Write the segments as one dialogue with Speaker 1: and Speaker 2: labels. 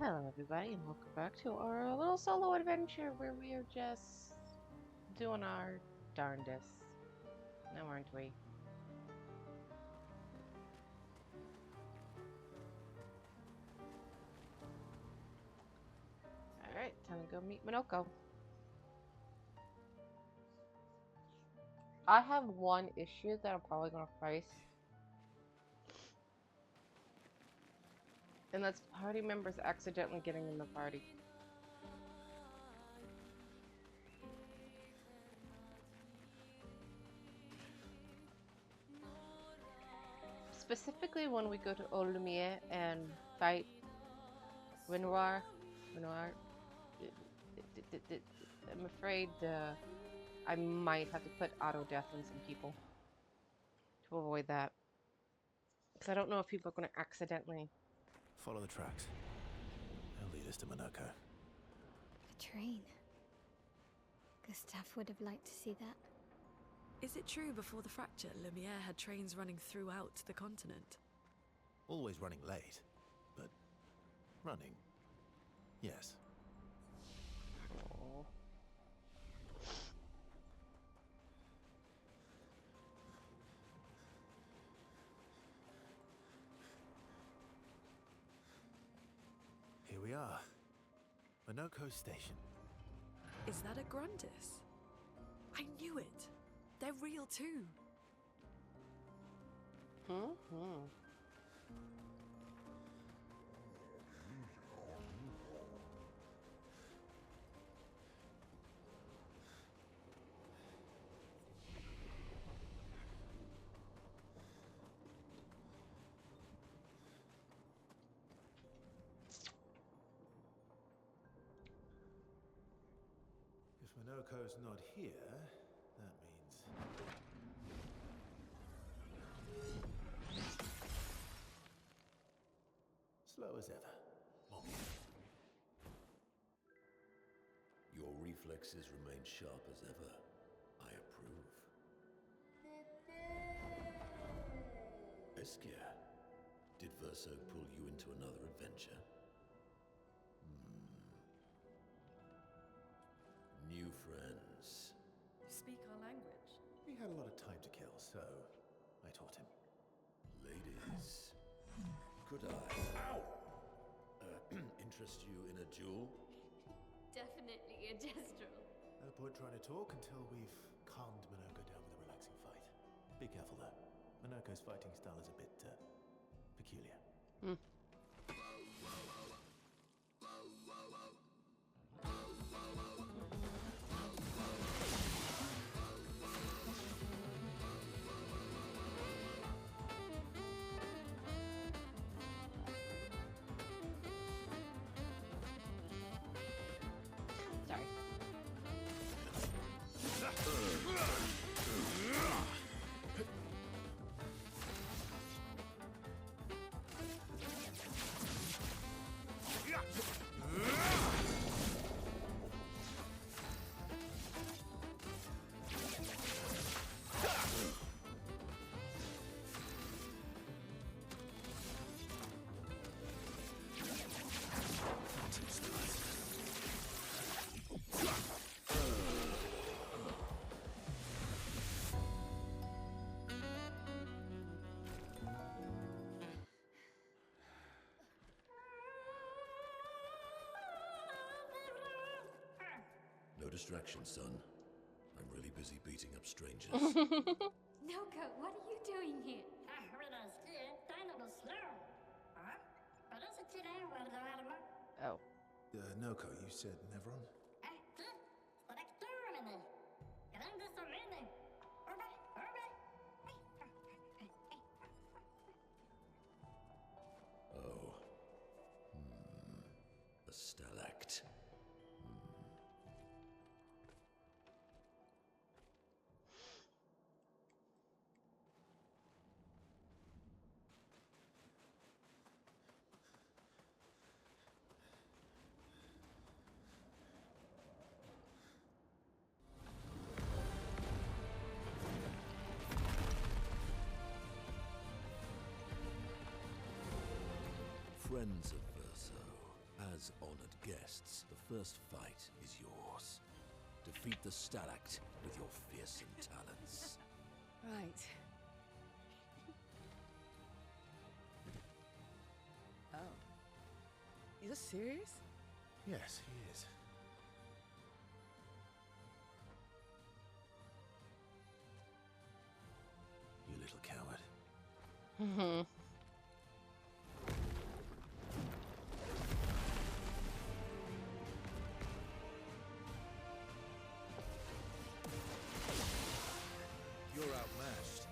Speaker 1: Hello, everybody, and welcome back to our little solo adventure where we are just doing our darndest. Now, aren't we? Alright, time to go meet Minoko. I have one issue that I'm probably going to face. And that's party members accidentally getting in the party. Specifically when we go to Eau Lumiere and fight Renoir. I'm afraid I might have to put auto death on some people to avoid that. Because I don't know if people are going to accidentally...
Speaker 2: Follow the tracks. They'll lead us to Minoko.
Speaker 3: A train. Gustav would have liked to see that.
Speaker 4: Is it true before the fracture, Lumiere had trains running throughout the continent?
Speaker 2: Always running late, but running. Yes.
Speaker 1: Oh.
Speaker 2: Here we are. Minoko Station.
Speaker 4: Is that a Grundis? I knew it! They're real too!
Speaker 1: Mm-hmm.
Speaker 2: If Minoko's not here, that means... slow as ever. Mommy.
Speaker 5: Your reflexes remain sharp as ever. I approve. Obscur, did Verso pull you into another adventure? New friends.
Speaker 4: Speak our language.
Speaker 2: He had a lot of time to kill, so I taught him.
Speaker 5: Ladies, could I interest you in a duel?
Speaker 3: Definitely a gestural.
Speaker 2: No point trying to talk until we've calmed Minoko down with a relaxing fight. Be careful though. Minoko's fighting style is a bit peculiar.
Speaker 1: Sorry.
Speaker 5: No distraction, son. I'm really busy beating up strangers.
Speaker 3: Noko, what are you doing here?
Speaker 1: Oh.
Speaker 2: Noko, you said Nevron?
Speaker 5: Oh. A stalact. Friends of Verso, As honored guests, the first fight is yours. Defeat the Stalact with your fearsome talents.
Speaker 4: Right. Oh. Is this serious?
Speaker 2: Yes, he is. You little coward. You're outmatched.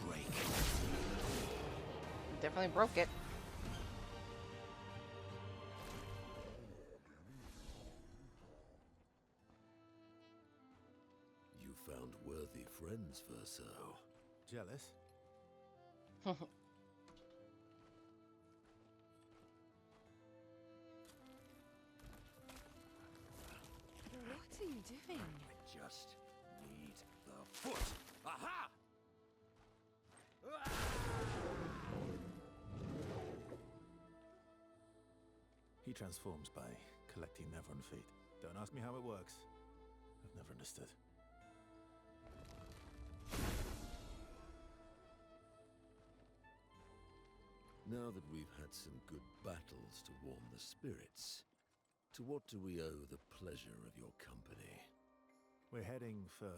Speaker 5: Break.
Speaker 1: Definitely broke it.
Speaker 5: You found worthy friends, Verso.
Speaker 2: Jealous?
Speaker 4: What are you doing?
Speaker 5: I just need the foot. Aha!
Speaker 2: He transforms by collecting Neveron feet. Don't ask me how it works. I've never understood.
Speaker 5: Now that we've had some good battles to warm the spirits, to what do we owe the pleasure of your company?
Speaker 2: We're heading for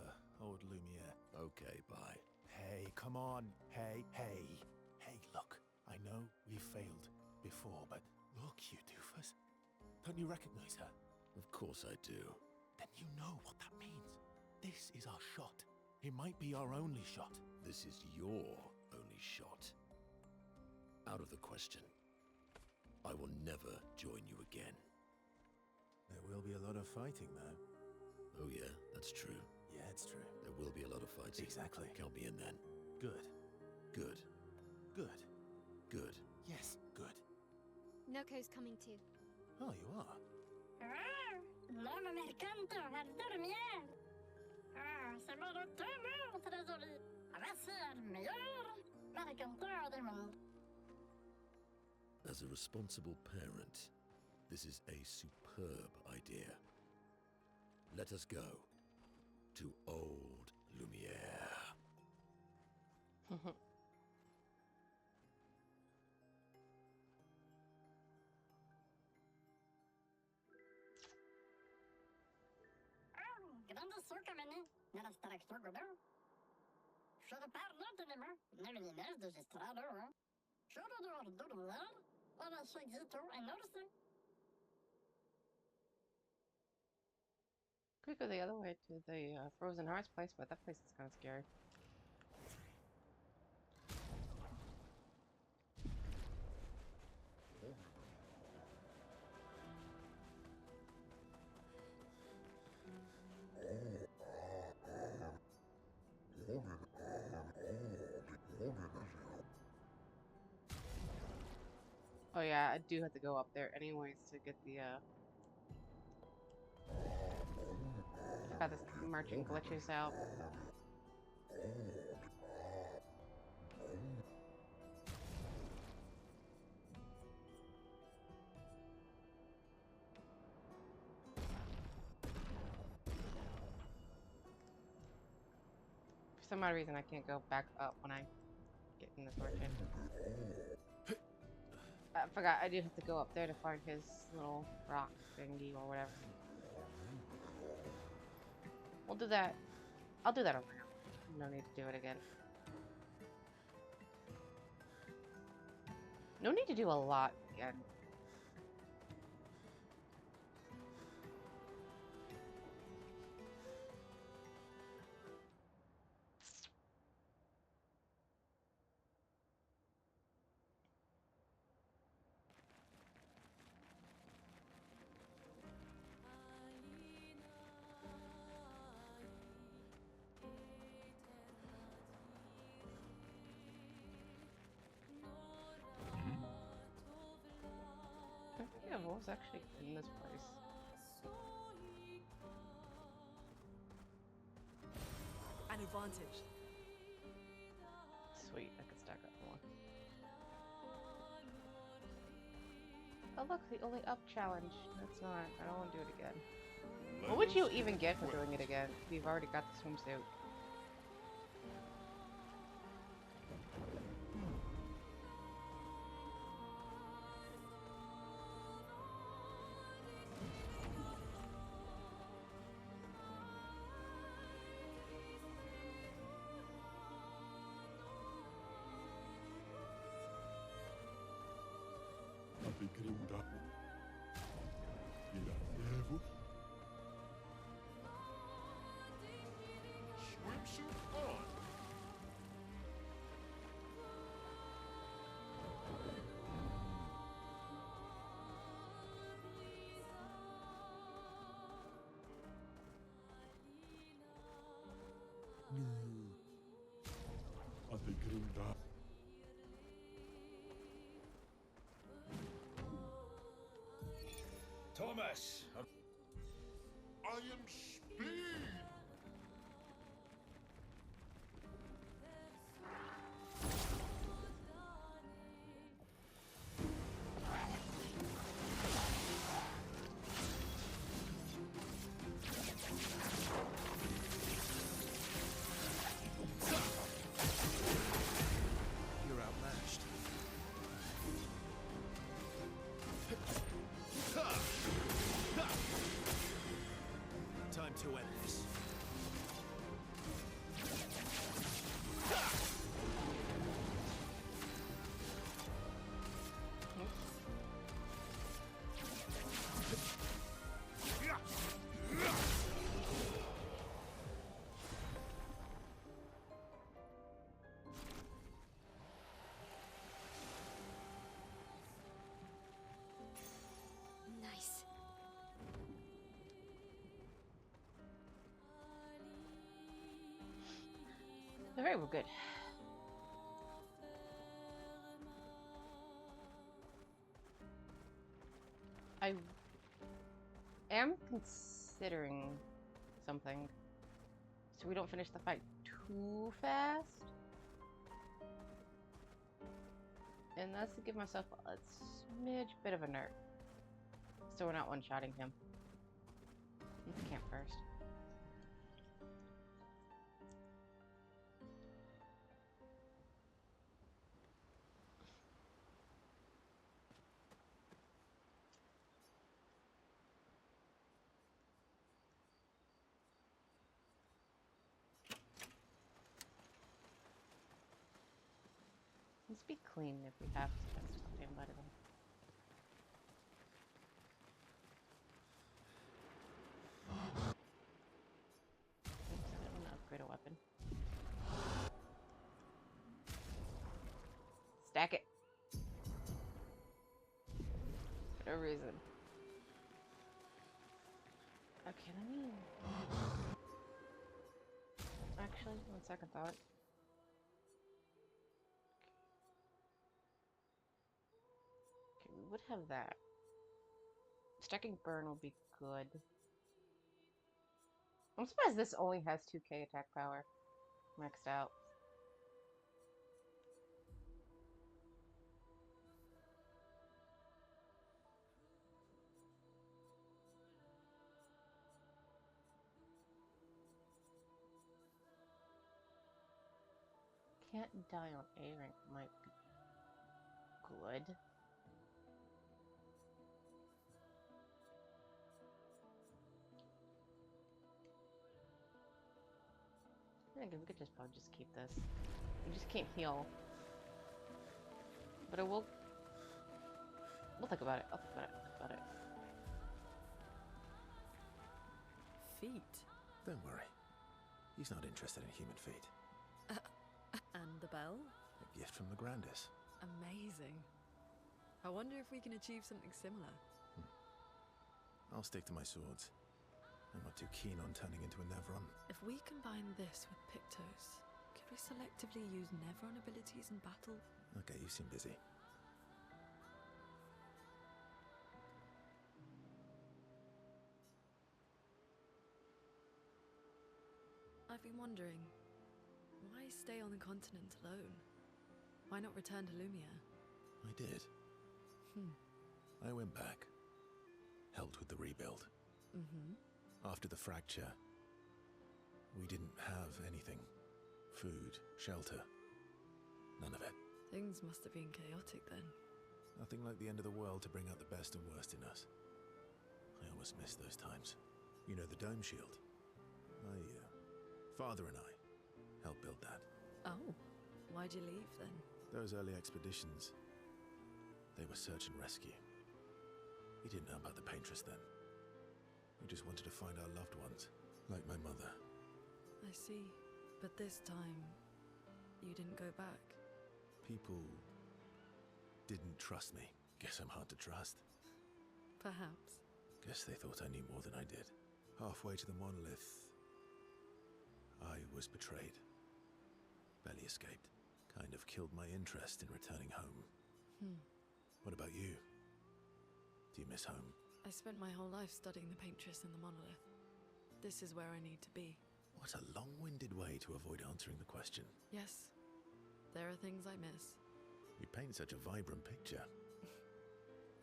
Speaker 2: old Lumiere.
Speaker 5: Okay, bye.
Speaker 2: Hey, come on. Hey, hey. Hey, look. I know we've failed before, but look, you doofus. Don't you recognize her?
Speaker 5: Of course I do.
Speaker 2: Then you know what that means. This is our shot. It might be our only shot.
Speaker 5: This is your only shot. Out of the question. I will never join you again.
Speaker 2: There will be a lot of fighting, though.
Speaker 5: Oh yeah, that's true.
Speaker 2: Yeah, it's true.
Speaker 5: There will be a lot of fighting.
Speaker 2: Exactly.
Speaker 5: Count me in then.
Speaker 2: Good.
Speaker 5: Good.
Speaker 2: Good.
Speaker 5: Good.
Speaker 2: Yes, good.
Speaker 3: Noko's coming too.
Speaker 2: Oh, you are?
Speaker 6: L'homme mercante har dormir. C'est bara 2 år till det blir. Mercante det mun.
Speaker 5: As a responsible parent, this is a superb idea. Let us go to old Lumiere.
Speaker 6: Grande suka meni. Nella staraktor godo. Şöyle parla deneme. Ne bileyim de registrado. Şöyle durumlar. Ona şey gidiyor. I noticed.
Speaker 1: Could go the other way to the Frozen Hearts place, but that place is kind of scary. Oh yeah, I do have to go up there anyways to get the got this merchant glitches out. For some odd reason I can't go back up when I get in this merchant. I forgot I do have to go up there to find his little rock thingy or whatever. We'll do that. I'll do that over now. No need to do it again. No need to do a lot again. Yeah, what was actually in this place?
Speaker 4: advantage.
Speaker 1: Sweet, I can stack up more. Oh look, the only up challenge. That's not. I don't want to do it again. What would you even get for doing it again? We've already got the swimsuit.
Speaker 5: Swimsuit on! Thomas! I am Speed!
Speaker 2: You're outmatched. Time to end this.
Speaker 3: Nice.
Speaker 1: Alright, we're good. I am considering something. So we don't finish the fight too fast. And that's to give myself a smidge bit of a nerf. So we're not one-shotting him. Let's camp first. Let's be clean if we have to. That's something better than. Oops, I don't want to upgrade a weapon. Stack it. For no reason. Okay, let me. Actually, one second thought. Okay, we would have that. Stacking burn will be good. I'm surprised this only has 2k attack power maxed out. Can't die on A rank might be good. I think we could just probably just keep this. We just can't heal. But I will. We'll think about it. I'll think about it. Think about it.
Speaker 4: Feet.
Speaker 2: Don't worry. He's not interested in human feet.
Speaker 4: And the bell?
Speaker 2: A gift from the Grandis.
Speaker 4: Amazing. I wonder if we can achieve something similar.
Speaker 2: I'll stick to my swords. I'm not too keen on turning into a Nevron.
Speaker 4: If we combine this with Pictos, could we selectively use Nevron abilities in battle?
Speaker 2: Okay, you seem busy.
Speaker 4: I've been wondering, stay on the continent alone? Why not return to Lumiere?
Speaker 5: I did. I went back. Helped with the rebuild. After the fracture, we didn't have anything. Food, shelter. None of it.
Speaker 4: Things must have been chaotic then.
Speaker 5: Nothing like the end of the world to bring out the best and worst in us. I almost miss those times. You know, the dome shield. Father and I helped build that.
Speaker 4: Oh, why'd you leave then?
Speaker 5: Those early expeditions, they were search and rescue. We didn't know about the paintress then. We just wanted to find our loved ones, like my mother.
Speaker 4: I see. But this time, you didn't go back.
Speaker 5: People didn't trust me. Guess I'm hard to trust.
Speaker 4: Perhaps.
Speaker 5: Guess they thought I knew more than I did. Halfway to the monolith, I was betrayed. Barely escaped. Kind of killed my interest in returning home. What about you? Do you miss home?
Speaker 4: I spent my whole life studying the paintress and the monolith. This is where I need to be.
Speaker 5: What a long-winded way to avoid answering the question.
Speaker 4: Yes, there are things I miss.
Speaker 5: You paint such a vibrant picture.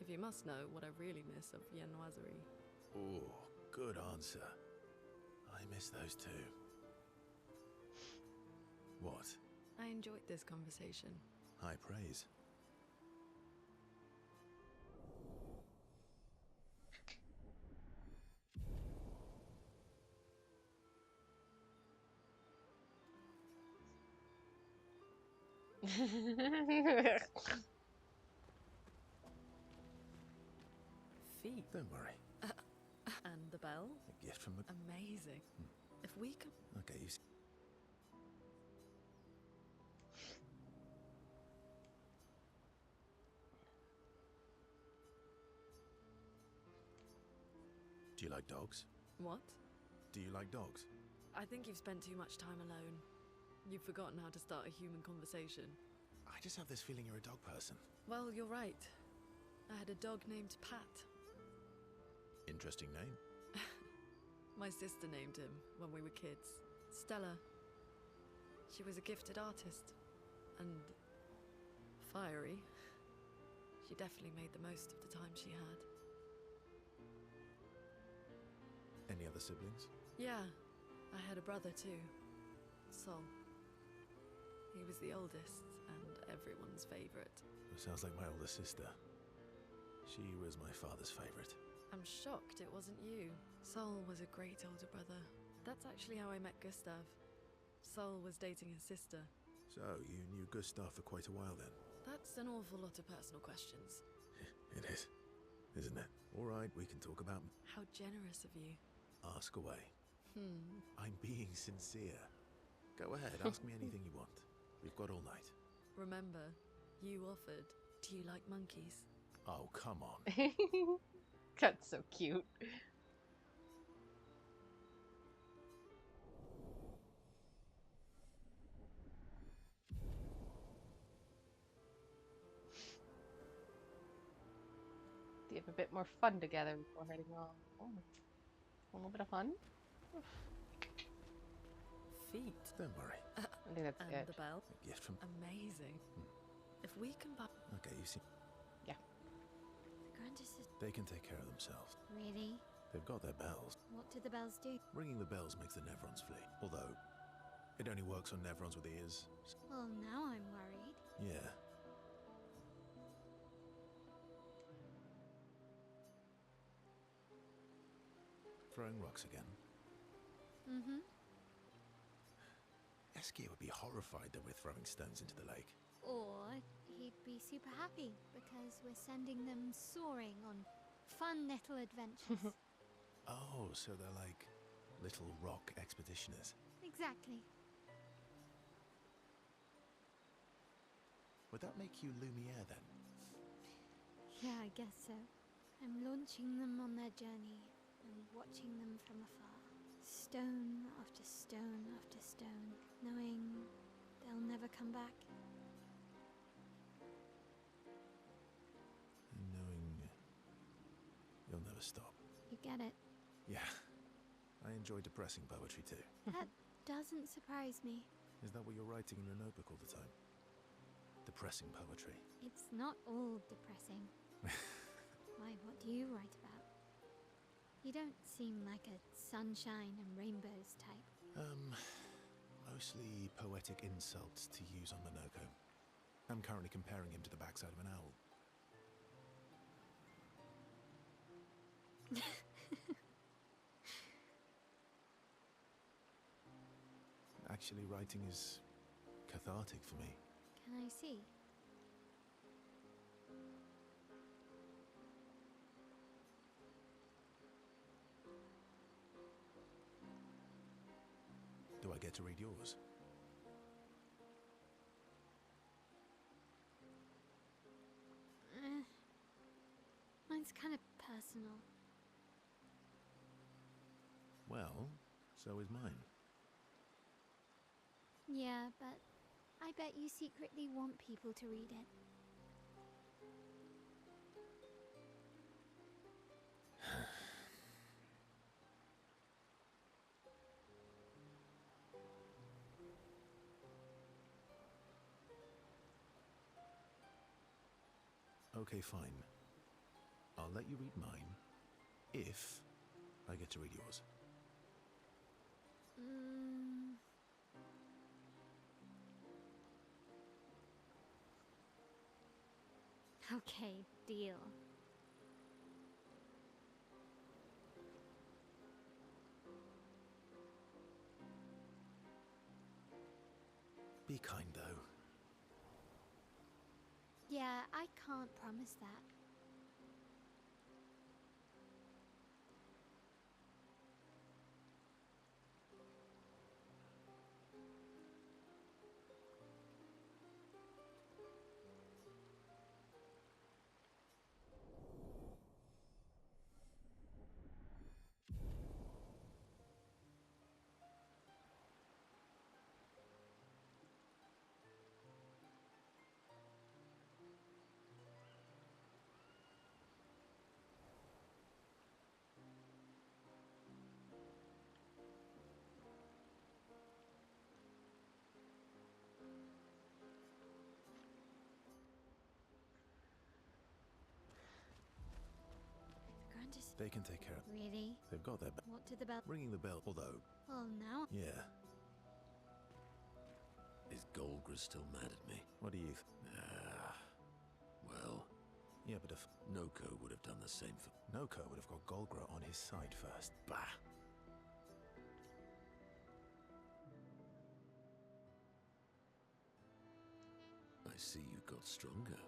Speaker 4: If you must know what I really miss of viennoiserie.
Speaker 5: Oh, good answer. I miss those too. What?
Speaker 4: I enjoyed this conversation.
Speaker 5: High praise.
Speaker 4: Feet.
Speaker 5: Don't worry.
Speaker 4: And the bell?
Speaker 5: A gift from the...
Speaker 4: Amazing. If we can...
Speaker 5: Okay, you see... Do you like dogs?
Speaker 4: What?
Speaker 5: Do you like dogs?
Speaker 4: I think you've spent too much time alone. You've forgotten how to start a human conversation.
Speaker 5: I just have this feeling you're a dog person.
Speaker 4: Well, you're right. I had a dog named Pat.
Speaker 5: Interesting name.
Speaker 4: My sister named him when we were kids. Stella. She was a gifted artist. And fiery. She definitely made the most of the time she had.
Speaker 5: Any other siblings?
Speaker 4: Yeah, I had a brother too. Sol. He was the oldest and everyone's favorite.
Speaker 5: It sounds like my older sister. She was my father's favorite.
Speaker 4: I'm shocked it wasn't you. Sol was a great older brother. That's actually how I met Gustav. Sol was dating his sister.
Speaker 5: So, you knew Gustav for quite a while then?
Speaker 4: That's an awful lot of personal questions.
Speaker 5: It is, isn't it? All right, we can talk about...
Speaker 4: How generous of you.
Speaker 5: Ask away. I'm being sincere. Go ahead, ask me anything you want. We've got all night.
Speaker 4: Remember, you offered. Do you like monkeys?
Speaker 5: Oh, come on.
Speaker 1: That's so cute. Do you have a bit more fun together before heading off? Oh, a little bit of fun?
Speaker 4: Feet.
Speaker 5: Don't worry.
Speaker 1: I think that's
Speaker 4: And
Speaker 1: it.
Speaker 4: the bell.
Speaker 5: A gift from...
Speaker 4: Amazing. If we can buy...
Speaker 5: Okay, you see...
Speaker 3: The Grandis is...
Speaker 5: They can take care of themselves.
Speaker 3: Really?
Speaker 5: They've got their bells.
Speaker 3: What do the bells do?
Speaker 5: Ringing the bells makes the Nevrons flee. Although, it only works on Nevrons with ears.
Speaker 3: Well, now I'm worried.
Speaker 5: Yeah. Throwing rocks again.
Speaker 3: Mm-hmm.
Speaker 5: Eskia would be horrified that we're throwing stones into the lake.
Speaker 3: Or he'd be super happy because we're sending them soaring on fun little adventures.
Speaker 5: Oh, so they're like little rock expeditioners.
Speaker 3: Exactly.
Speaker 5: Would that make you Lumiere then?
Speaker 3: Yeah, I guess so. I'm launching them on their journey and watching them from afar. Stone after stone after stone, knowing they'll never come back.
Speaker 5: And knowing you'll never stop.
Speaker 3: You get it?
Speaker 5: Yeah. I enjoy depressing poetry too.
Speaker 3: That doesn't surprise me.
Speaker 5: Is that what you're writing in your notebook all the time? Depressing poetry.
Speaker 3: It's not all depressing. Why, what do you write about? You don't seem like a sunshine and rainbows type.
Speaker 5: Mostly poetic insults to use on Minoko. I'm currently comparing him to the backside of an owl. Actually, writing is cathartic for me.
Speaker 3: Can I see?
Speaker 5: Do I get to read yours?
Speaker 3: Mine's kind of personal.
Speaker 5: Well, so is mine.
Speaker 3: Yeah, but I bet you secretly want people to read it.
Speaker 5: Okay, fine. I'll let you read mine, if I get to read yours.
Speaker 3: Okay, deal.
Speaker 5: Be kind, though.
Speaker 3: Yeah, I can't promise that.
Speaker 5: They can take care of it.
Speaker 3: Really?
Speaker 5: They've got their
Speaker 3: What did the bell?
Speaker 5: ringing the bell, although,
Speaker 3: Well, now.
Speaker 5: yeah.
Speaker 7: Is Golgra still mad at me?
Speaker 5: What do you
Speaker 7: Well,
Speaker 5: Yeah, but if
Speaker 7: Noko would have done the same for...
Speaker 5: Noko would have got Golgra on his side first.
Speaker 7: Bah! I see you got stronger.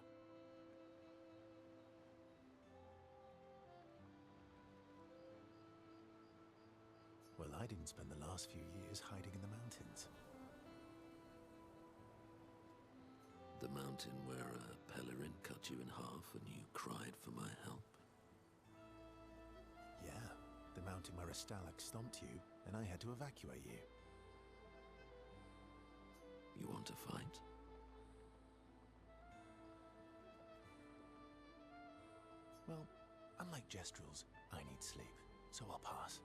Speaker 5: Well, I didn't spend the last few years hiding in the mountains.
Speaker 7: The mountain where a Pelerin cut you in half and you cried for my help.
Speaker 5: Yeah, the mountain where a Stalak stomped you, and I had to evacuate you.
Speaker 7: You want to fight?
Speaker 5: Well, unlike Jestrels, I need sleep, so I'll pass.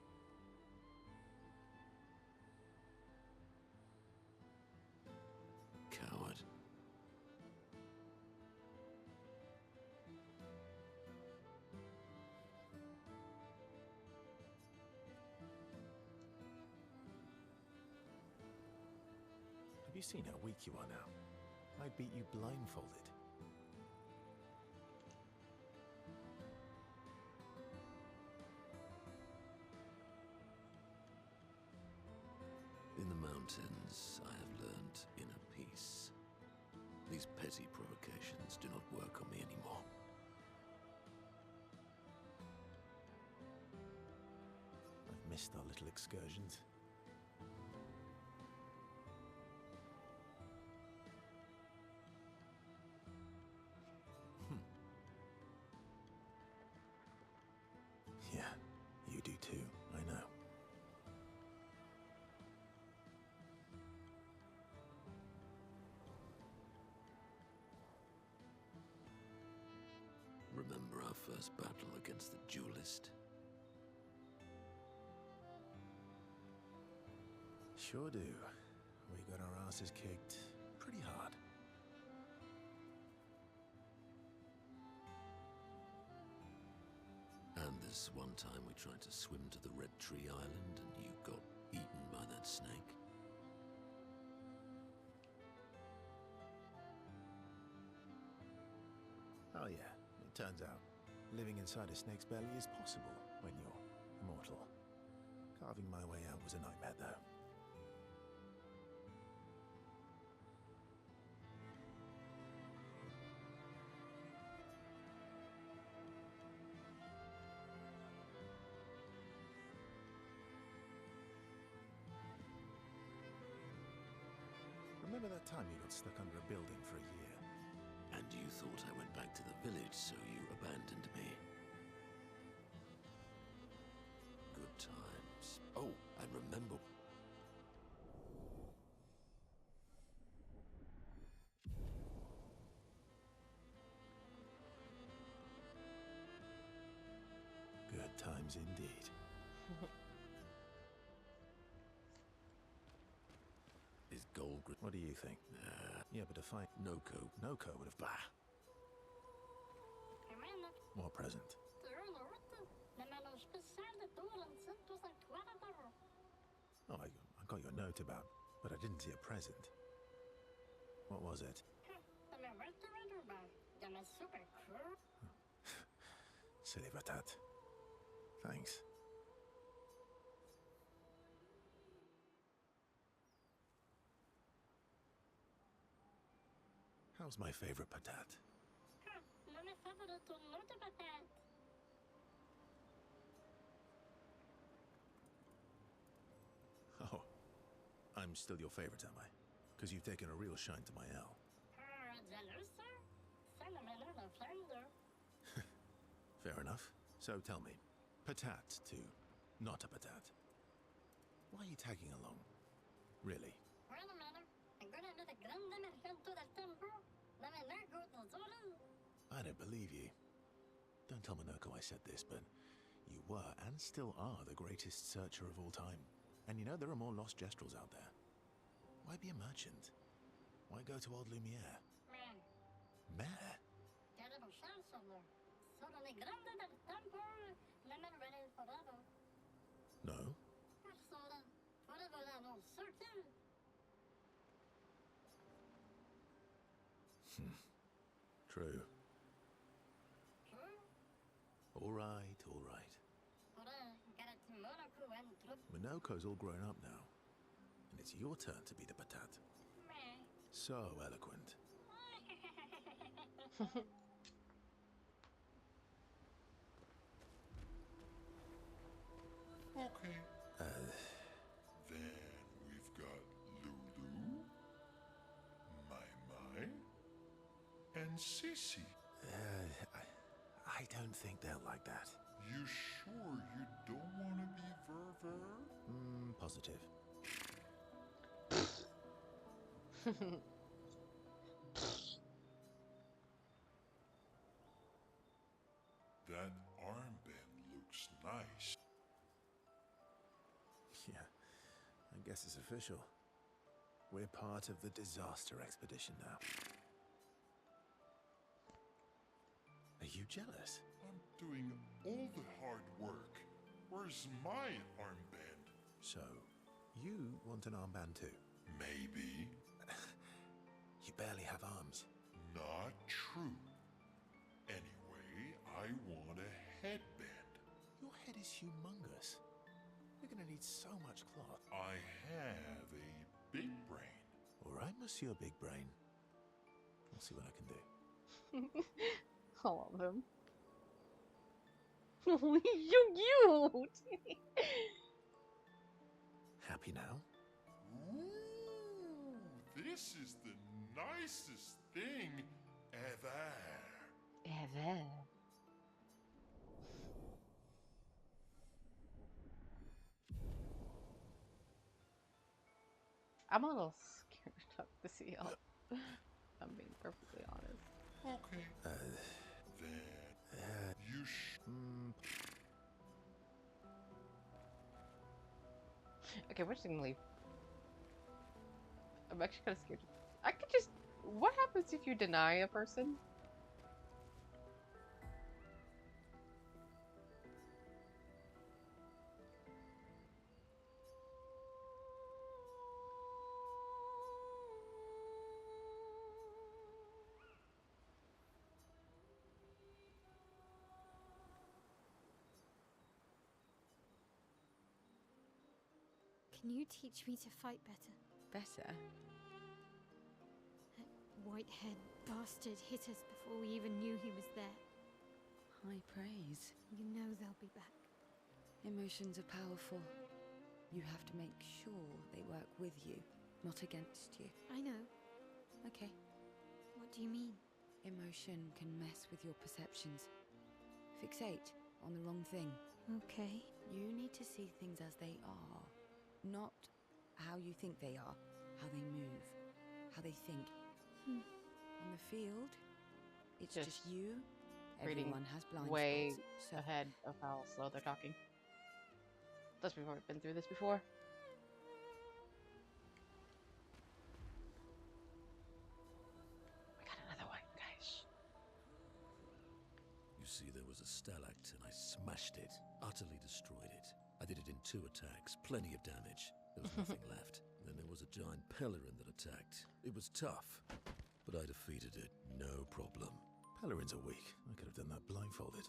Speaker 7: Coward.
Speaker 5: Have you seen how weak you are now? I'd beat you blindfolded.
Speaker 7: In the mountains, I have learned inner peace. These petty provocations do not work on me anymore.
Speaker 5: I've missed our little excursions. Yeah, you do too, I know.
Speaker 7: Remember our first battle against the duelist?
Speaker 5: Sure do. we got our asses kicked pretty hard.
Speaker 7: And this one time we tried to swim to the Red Tree Island and you got eaten by that snake.
Speaker 5: Oh yeah, it turns out living inside a snake's belly is possible when you're immortal. Carving my way out was a nightmare though. Remember that time you got stuck under a building for a year?
Speaker 7: And you thought I went back to the village, so you abandoned me. Good times. Oh, and remember...
Speaker 5: Good times indeed.
Speaker 7: Is gold...
Speaker 5: What do you think? Yeah, but to find
Speaker 7: Noko.
Speaker 5: Noko would have... Bah! More present. Oh, I got your note about, but I didn't see a present. What was it? Silly batat. Thanks. How's my favorite patat? Oh, I'm still your favorite, am I? Because you've taken a real shine to my L. Fair enough. So tell me, patat to not a patat. Why are you tagging along? Really? I don't believe you. Don't tell Minoko I said this, but you were and still are the greatest searcher of all time. And you know there are more lost Gestrels out there. Why be a merchant? Why go to old Lumiere? Mare? No? True. All right, all right. Minoko's all grown up now, and it's your turn to be the patat. So eloquent.
Speaker 8: Okay. Then we've got Lulu, Mai, and Sissy.
Speaker 5: I don't think they'll like that.
Speaker 8: You sure you don't want to be Ver?
Speaker 5: Positive.
Speaker 8: That armband looks nice.
Speaker 5: Yeah, I guess it's official. We're part of the disaster expedition now. Are you jealous?
Speaker 8: I'm doing all the hard work. Where's my armband?
Speaker 5: So, you want an armband too?
Speaker 8: Maybe.
Speaker 5: You barely have arms.
Speaker 8: Not true. Anyway, I want a headband.
Speaker 5: Your head is humongous. You're gonna need so much cloth.
Speaker 8: I have a big brain.
Speaker 5: All right, Monsieur Big Brain. I'll see what I can do.
Speaker 1: All of them. You cute!
Speaker 5: Happy now?
Speaker 8: Ooh, this is the nicest thing ever.
Speaker 1: Ever. I'm a little scared of the seal. I'm being perfectly honest.
Speaker 8: Okay. Then you
Speaker 1: Okay, we're just gonna leave. I'm actually kind of scared. I could just... What happens if you deny a person?
Speaker 3: Can you teach me to fight better?
Speaker 9: Better?
Speaker 3: That white-haired bastard hit us before we even knew he was there.
Speaker 9: High praise.
Speaker 3: You know they'll be back.
Speaker 9: Emotions are powerful. You have to make sure they work with you, not against you.
Speaker 3: I know.
Speaker 9: Okay.
Speaker 3: What do you mean?
Speaker 9: Emotion can mess with your perceptions. Fixate on the wrong thing.
Speaker 3: Okay.
Speaker 9: You need to see things as they are, not how you think they are, how they move, how they think. On the field, it's just you.
Speaker 1: Reading
Speaker 9: Everyone has blind
Speaker 1: way
Speaker 9: spots. So
Speaker 1: ahead of how slow they're talking. Plus, we've already been through this before. We got another one, guys.
Speaker 7: You see, there was a stalactite and I smashed it, utterly destroyed it. I did it in 2 attacks, plenty of damage. There was nothing left. Then there was a giant pelerin that attacked. It was tough, but I defeated it, no problem.
Speaker 5: Pelerins are weak. I could have done that blindfolded.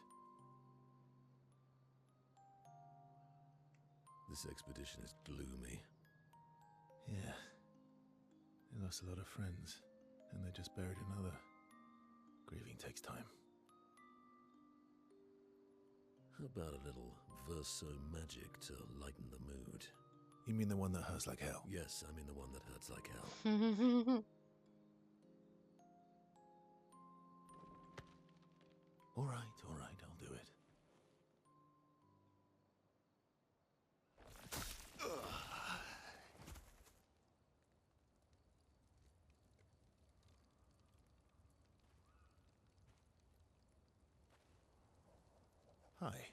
Speaker 7: This expedition is gloomy.
Speaker 5: Yeah. They lost a lot of friends, and they just buried another. Grieving takes time.
Speaker 7: How about a little verso magic to lighten the mood?
Speaker 5: You mean the one that hurts like hell?
Speaker 7: Yes, I mean the one that hurts like hell.
Speaker 5: All right, I'll do it. Hi.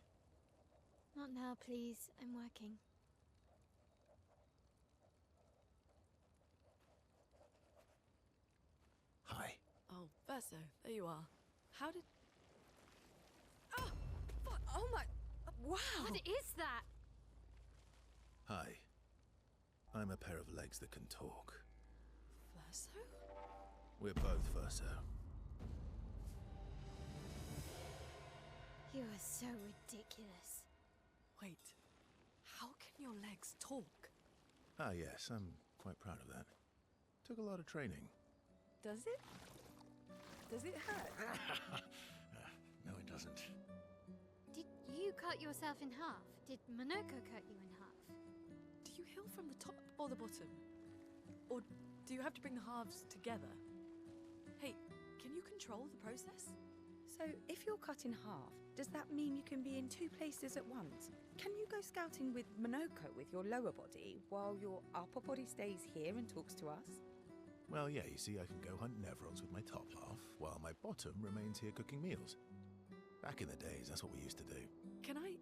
Speaker 3: Not now, please. I'm working.
Speaker 5: Hi.
Speaker 4: Oh, Verso, there you are. How did... Oh! Oh my... Wow!
Speaker 3: What is that?
Speaker 5: Hi. I'm a pair of legs that can talk.
Speaker 4: Verso?
Speaker 5: We're both Verso.
Speaker 3: You are so ridiculous.
Speaker 4: Wait, how can your legs talk?
Speaker 5: Ah, yes, I'm quite proud of that. Took a lot of training.
Speaker 9: does it? Does it hurt?
Speaker 5: No, it doesn't.
Speaker 3: Did you cut yourself in half? Did Monoko cut you in half?
Speaker 4: Do you heal from the top or the bottom? Or do you have to bring the halves together? Hey, can you control the process?
Speaker 9: So, if you're cut in half, does that mean you can be in 2 places at once? Can you go scouting with Monoko with your lower body, while your upper body stays here and talks to us?
Speaker 5: Well, yeah, you see, I can go hunt Nevrons with my top half, while my bottom remains here cooking meals. Back in the days, that's what we used to do.
Speaker 4: Can I...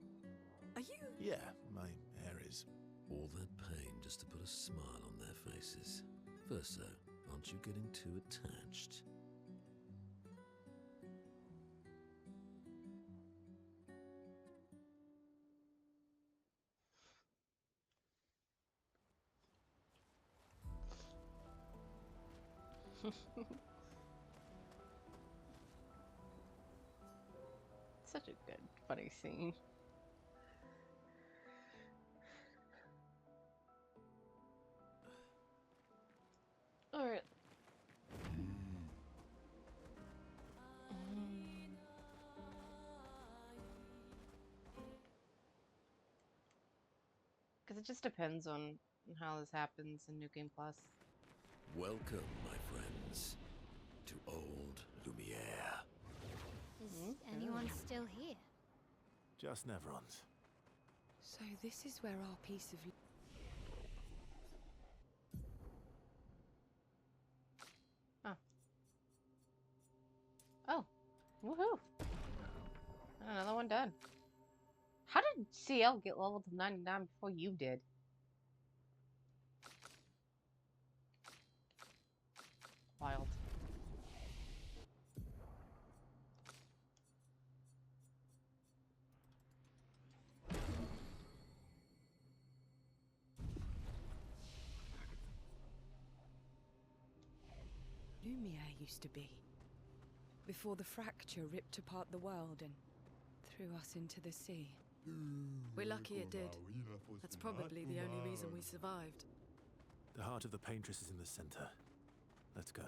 Speaker 4: Are you...
Speaker 5: Yeah, my hair is...
Speaker 7: All that pain just to put a smile on their faces. Verso, aren't you getting too attached?
Speaker 1: Such a good, funny scene. Alright. Because it just depends on how this happens in New Game Plus.
Speaker 7: Welcome, my friends, to Old Lumiere.
Speaker 3: Is anyone still here?
Speaker 5: just Nevrons.
Speaker 9: So this is where our piece of...
Speaker 1: Oh. Woohoo! Another one done. How did CL get leveled to 99 before you did?
Speaker 9: Lumiere used to be. Before the fracture ripped apart the world and threw us into the sea.
Speaker 4: We're lucky it did. That's probably the only reason we survived.
Speaker 5: The heart of the paintress is in the center. Let's go.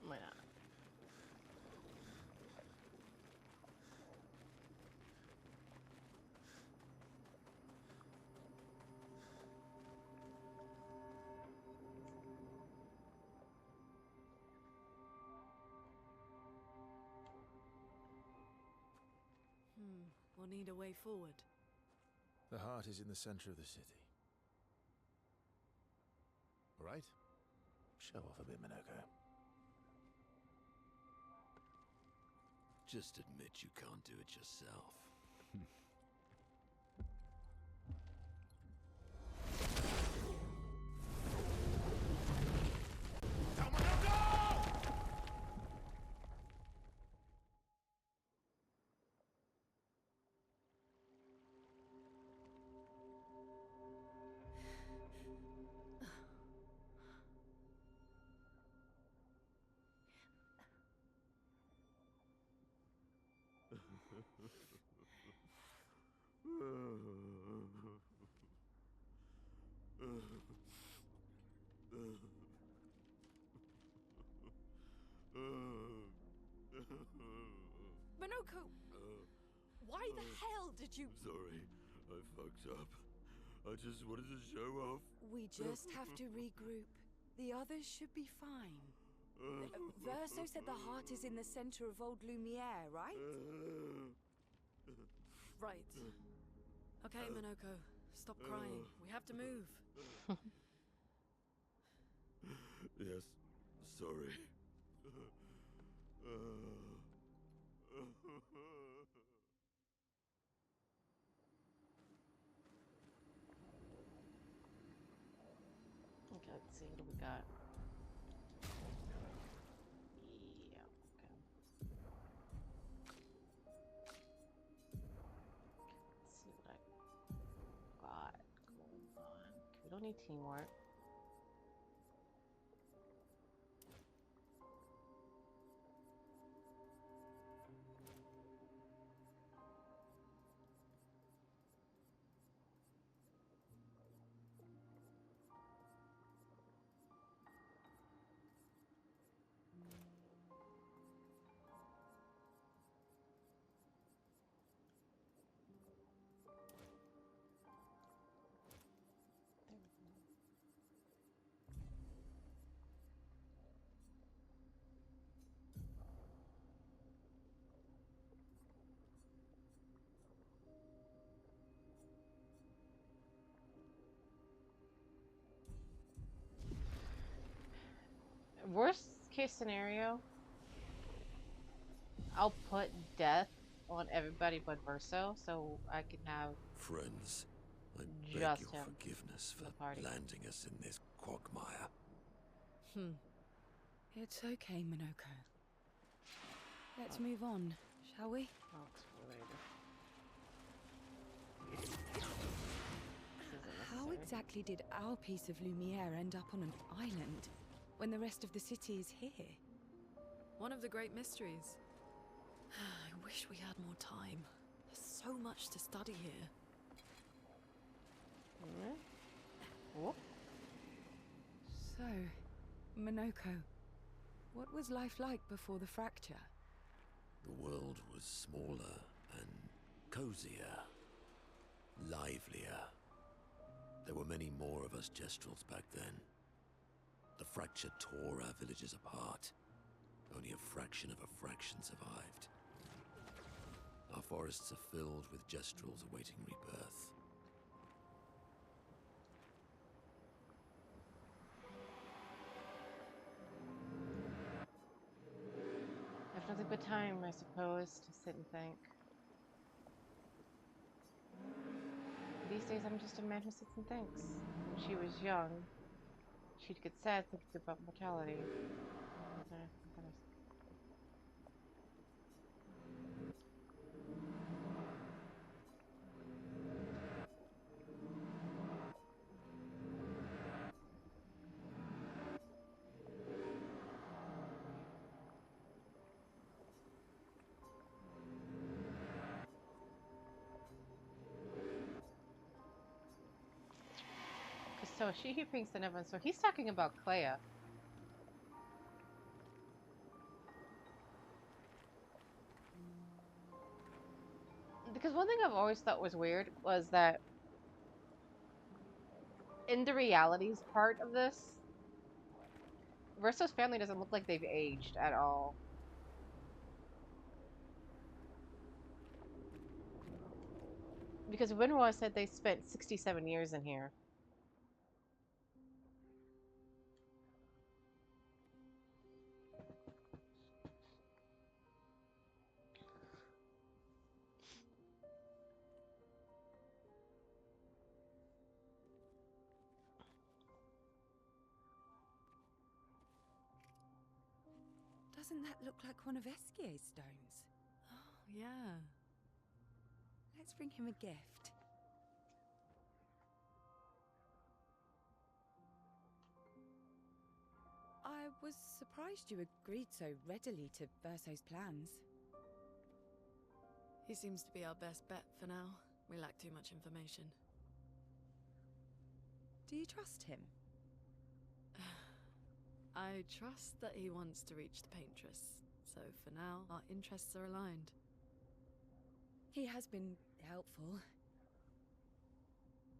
Speaker 1: Why not?
Speaker 4: We'll need a way forward.
Speaker 5: The heart is in the center of the city. All right? Show off a bit, Minoko.
Speaker 7: Just admit you can't do it yourself.
Speaker 9: Minoko! Why the hell did you...
Speaker 7: Sorry, I fucked up. I just wanted to show off.
Speaker 9: We just have to regroup. The others should be fine. Verso said the heart is in the center of old Lumiere, right?
Speaker 4: Right. Okay, Minoko, stop crying. We have to move.
Speaker 7: Yes, sorry.
Speaker 1: Okay, let's see. What do we got? Yeah, okay. Let's see what I got going on. We don't need teamwork. Worst case scenario, I'll put death on everybody but Verso, so I can have
Speaker 7: Friends, I beg
Speaker 1: just
Speaker 7: your
Speaker 1: him
Speaker 7: forgiveness
Speaker 1: in
Speaker 7: for
Speaker 1: the party.
Speaker 7: landing us in this quagmire.
Speaker 9: It's okay, Minoko. Let's move on, shall we?
Speaker 1: Oh, it's related. This isn't
Speaker 9: How
Speaker 1: necessary.
Speaker 9: exactly did our piece of Lumiere end up on an island when the rest of the city is here?
Speaker 4: One of the great mysteries. I wish we had more time. There's so much to study here.
Speaker 1: Alright. Whoop.
Speaker 9: So, Minoko, what was life like before the fracture?
Speaker 7: The world was smaller and Cozier. Livelier. There were many more of us Gestrels back then. The fracture tore our villages apart. Only a fraction of a fraction survived. Our forests are filled with Gestrels awaiting rebirth.
Speaker 1: I've nothing but time, I suppose, to sit and think. These days, I'm just a man who sits and thinks. When she was young, she'd get sad thinking about mortality. So she who paints the Nevin. So he's talking about Clair. Because one thing I've always thought was weird was that in the realities part of this, Verso's family doesn't look like they've aged at all. Because Winwa said they spent 67 years in here.
Speaker 9: Doesn't that look like one of Esquier's stones?
Speaker 4: Oh, yeah.
Speaker 9: Let's bring him a gift. I was surprised you agreed so readily to Verso's plans.
Speaker 4: He seems to be our best bet for now. We lack too much information.
Speaker 9: Do you trust him?
Speaker 4: I trust that he wants to reach the Paintress, so for now, our interests are aligned.
Speaker 9: He has been helpful.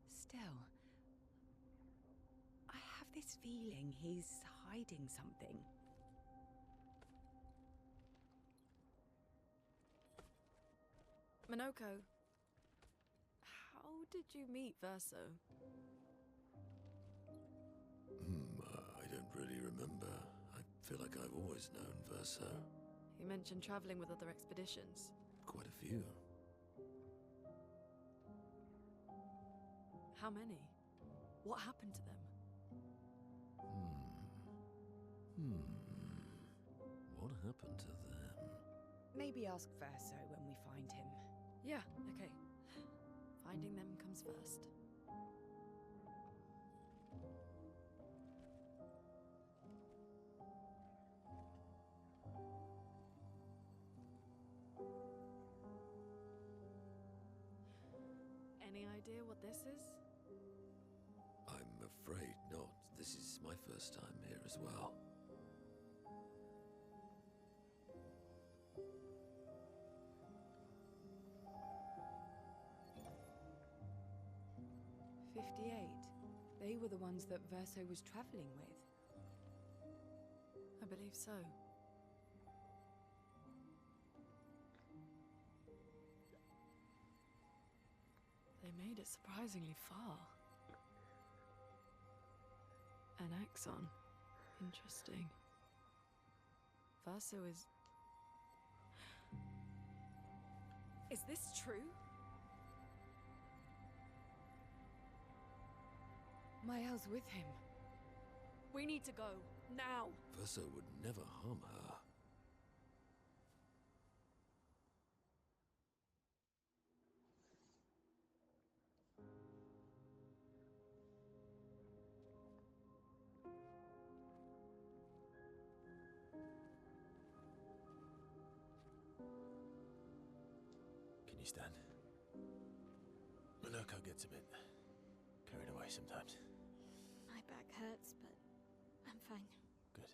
Speaker 9: Still, I have this feeling he's hiding something.
Speaker 4: Minoko, how did you meet Verso?
Speaker 7: I don't really remember. I feel like I've always known Verso.
Speaker 4: He mentioned traveling with other expeditions.
Speaker 7: Quite a few.
Speaker 4: How many? What happened to them?
Speaker 7: What happened to them?
Speaker 9: Maybe ask Verso when we find him.
Speaker 4: Yeah, okay. Finding them comes first. Any idea what this is?
Speaker 7: I'm afraid not. This is my first time here as well.
Speaker 9: They were the ones that Verso was traveling with.
Speaker 4: I believe so. They made it surprisingly far. An axon. Interesting. Verso is... Is this true?
Speaker 9: Mael's with him.
Speaker 4: We need to go. Now!
Speaker 7: Verso would never harm her.
Speaker 2: Can you stand? Minoko gets a bit carried away sometimes.
Speaker 3: My back hurts, but I'm fine.
Speaker 2: Good.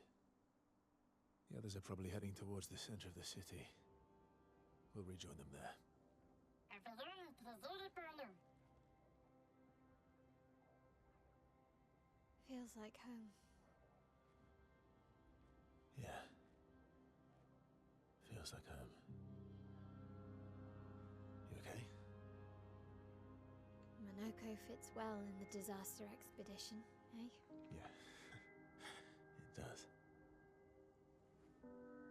Speaker 2: The others are probably heading towards the center of the city. We'll rejoin them there.
Speaker 6: Avevano tesori per noi.
Speaker 3: Feels like home.
Speaker 5: Yeah. Feels like home. You okay?
Speaker 3: Monoko fits well in the disaster expedition, eh?
Speaker 5: Yeah. It does.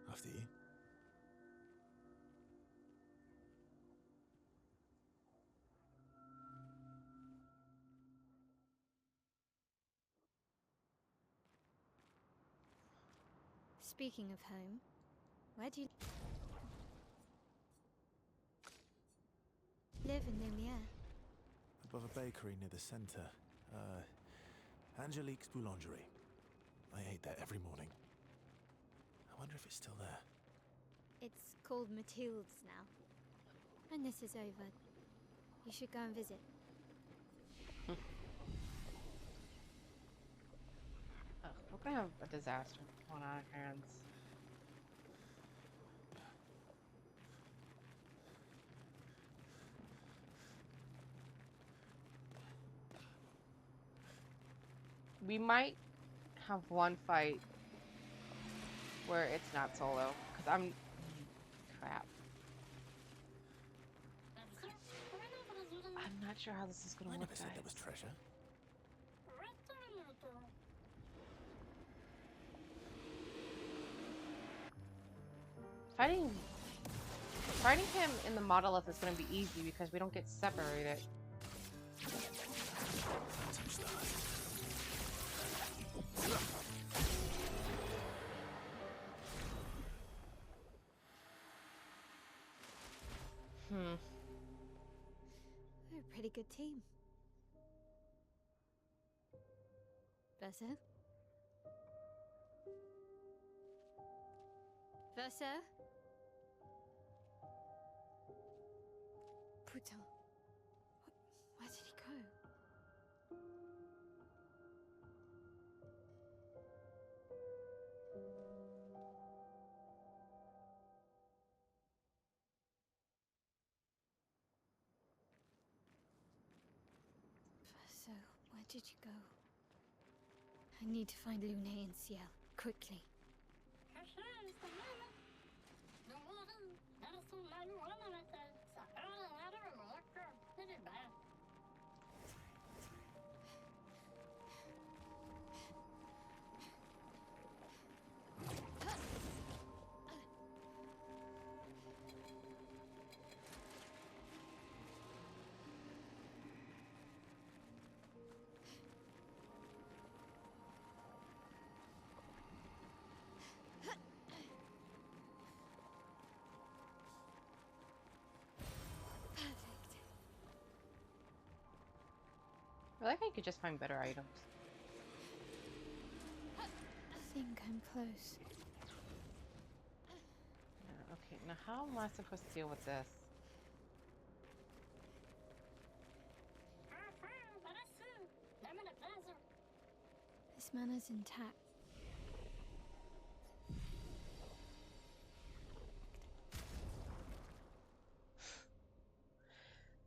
Speaker 5: After you?
Speaker 3: Speaking of home, where do you live in Lumiere?
Speaker 2: Above a bakery near the center. Angelique's Boulangerie. I ate there every morning. I wonder if it's still there.
Speaker 3: It's called Mathilde's now. When this is over, you should go and visit.
Speaker 1: Ugh, we're gonna have a disaster on our hands. We might have one fight where it's not solo, because crap. I'm not sure how this is gonna
Speaker 2: I
Speaker 1: work,
Speaker 2: never said there was
Speaker 1: guys.
Speaker 2: treasure.
Speaker 1: Fighting him in the monolith is gonna be easy because we don't get separated.
Speaker 3: We're a pretty good team. Verso? Verso? Putain. Where did he go? Verso, where did you go? I need to find Lune and Ciel, quickly.
Speaker 1: I like how you could just find better items.
Speaker 3: I think I'm close.
Speaker 1: Okay, now how am I supposed to deal with this?
Speaker 3: This manner's intact.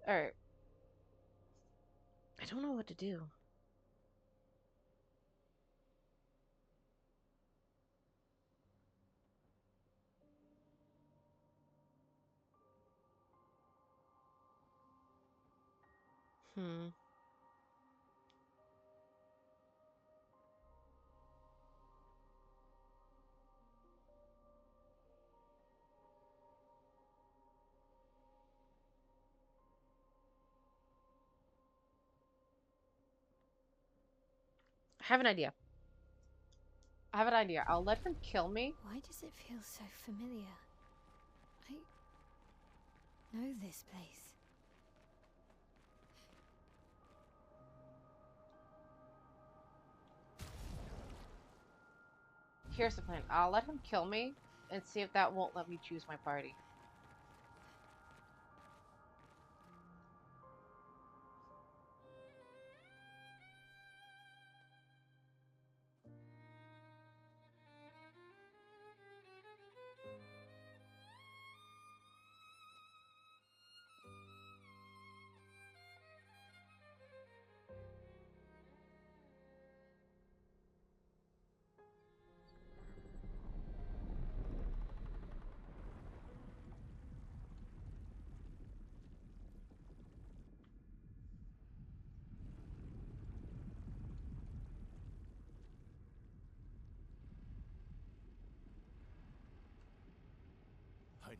Speaker 1: Alright. I don't know what to do. I have an idea. I have an idea. I'll let him kill me.
Speaker 3: Why does it feel so familiar? I know this place.
Speaker 1: Here's the plan. I'll let him kill me and see if that won't let me choose my party.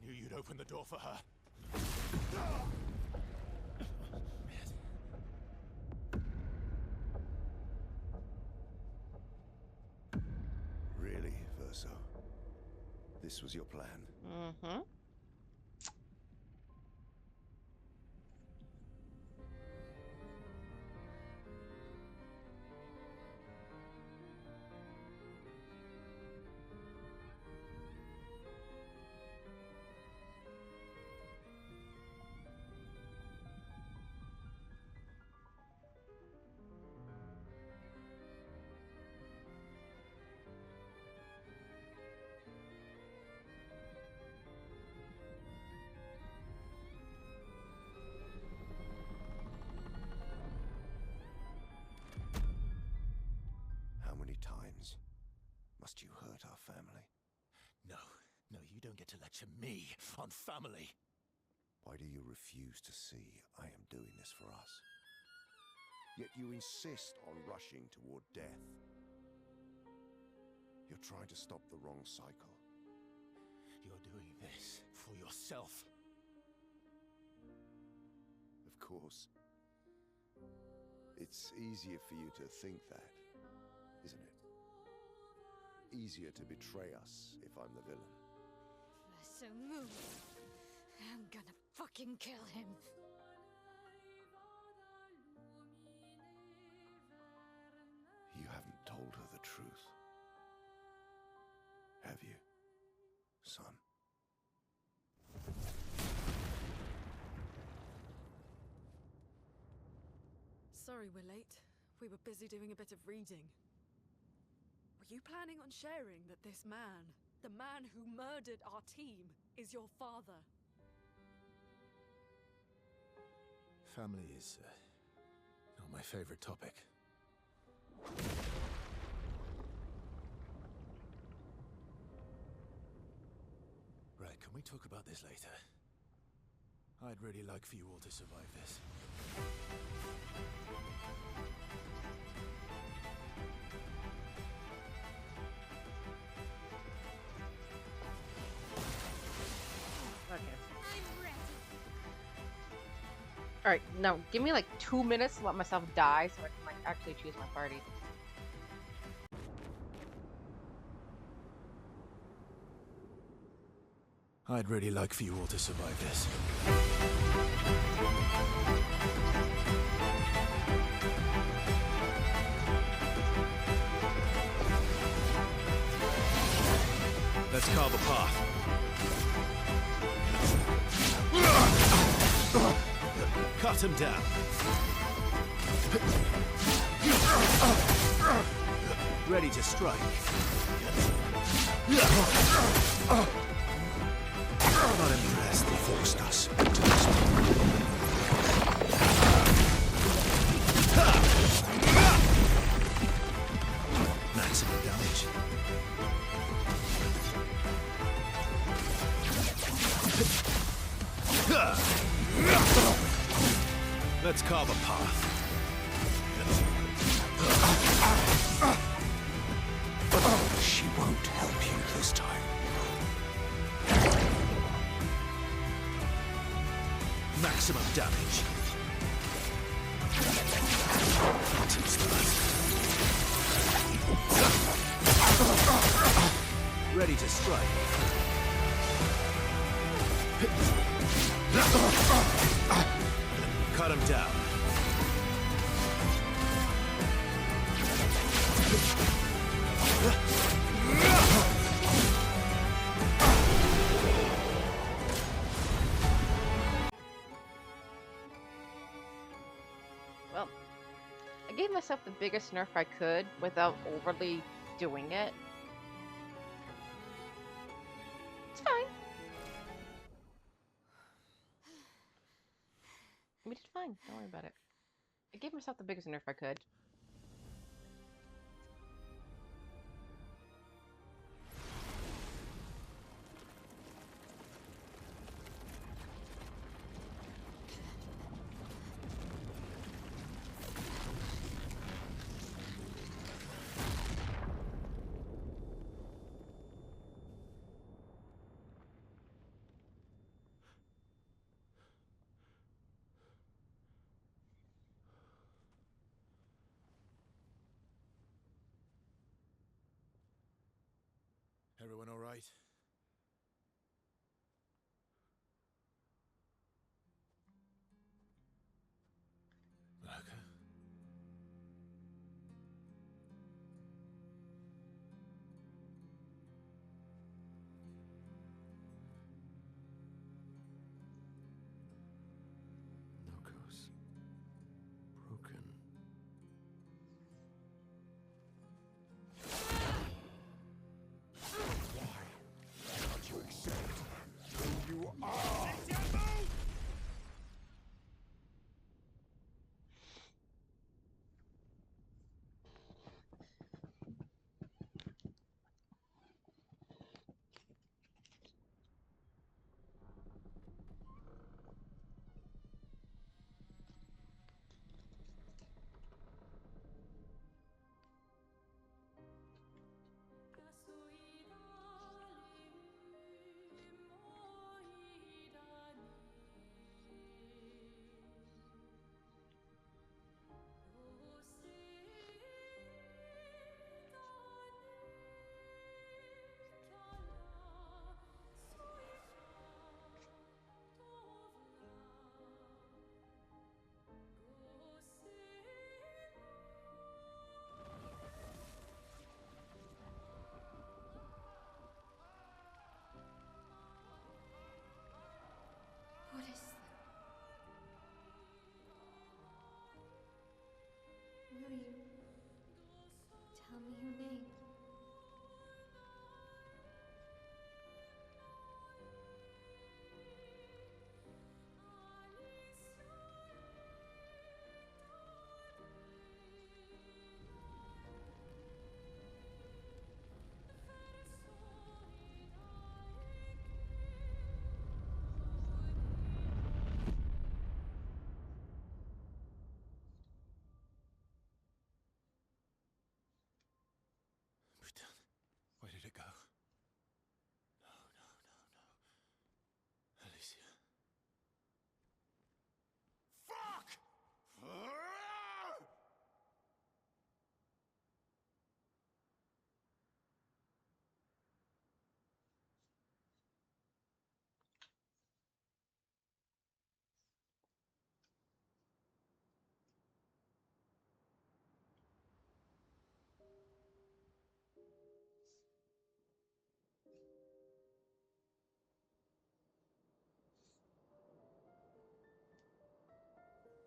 Speaker 2: knew you'd open the door for her.
Speaker 10: Really, Verso? This was your plan?
Speaker 1: Mm-hmm.
Speaker 10: How many times must you hurt our family?
Speaker 2: No, you don't get to lecture me on family.
Speaker 10: Why do you refuse to see I am doing this for us? Yet you insist on rushing toward death. You're trying to stop the wrong cycle.
Speaker 2: You're doing this for yourself.
Speaker 10: Of course. It's easier for you to think that, isn't it? Easier to betray us if I'm the villain.
Speaker 3: So move. I'm gonna fucking kill him.
Speaker 10: You haven't told her the truth. Have you, son?
Speaker 4: Sorry we're late. We were busy doing a bit of reading. Were you planning on sharing that this man, the man who murdered our team, is your father?
Speaker 5: Family is not my favorite topic. Right, can we talk about this later? I'd really like for you all to survive this.
Speaker 1: Okay.
Speaker 3: I'm ready.
Speaker 1: Alright, now give me like 2 minutes to let myself die so I can like actually choose my party.
Speaker 5: I'd really like for you all to survive this. Let's carve a path. Cut him down. Ready to strike. Not impressed they forced us to this. Maximum damage. Let's carve a path.
Speaker 10: She won't help you this time.
Speaker 5: Maximum damage. Ready to strike. Cut him down.
Speaker 1: Well, I gave myself the biggest nerf I could without overly doing it. It's fine. We did fine. Don't worry about it. I gave myself the biggest nerf I could.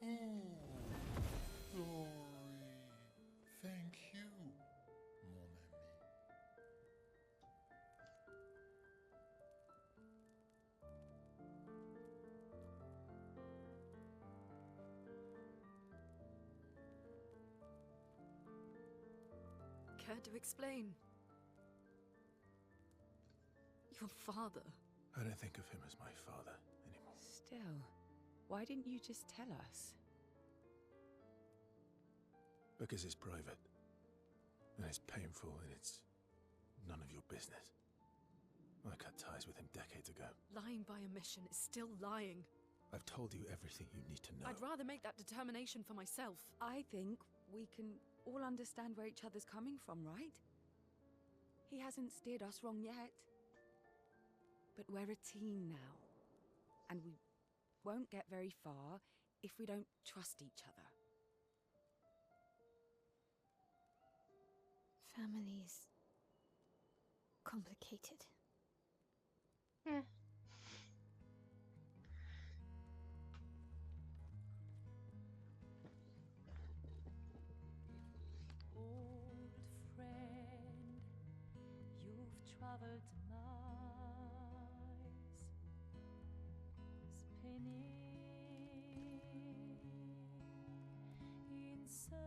Speaker 8: Oh, glory. Thank you, mon ami.
Speaker 4: Care to explain? Your father.
Speaker 5: I don't think of him as my father anymore.
Speaker 9: Still, why didn't you just tell us?
Speaker 5: Because it's private. And it's painful, and it's none of your business. I cut ties with him decades ago.
Speaker 4: Lying by omission is still lying.
Speaker 5: I've told you everything you need to know.
Speaker 4: I'd rather make that determination for myself.
Speaker 9: I think we can all understand where each other's coming from, right? He hasn't steered us wrong yet. But we're a team now. And we won't get very far if we don't trust each other.
Speaker 3: Family's complicated.
Speaker 1: Yeah.
Speaker 11: Old friend, you've traveled miles, spinning in circles,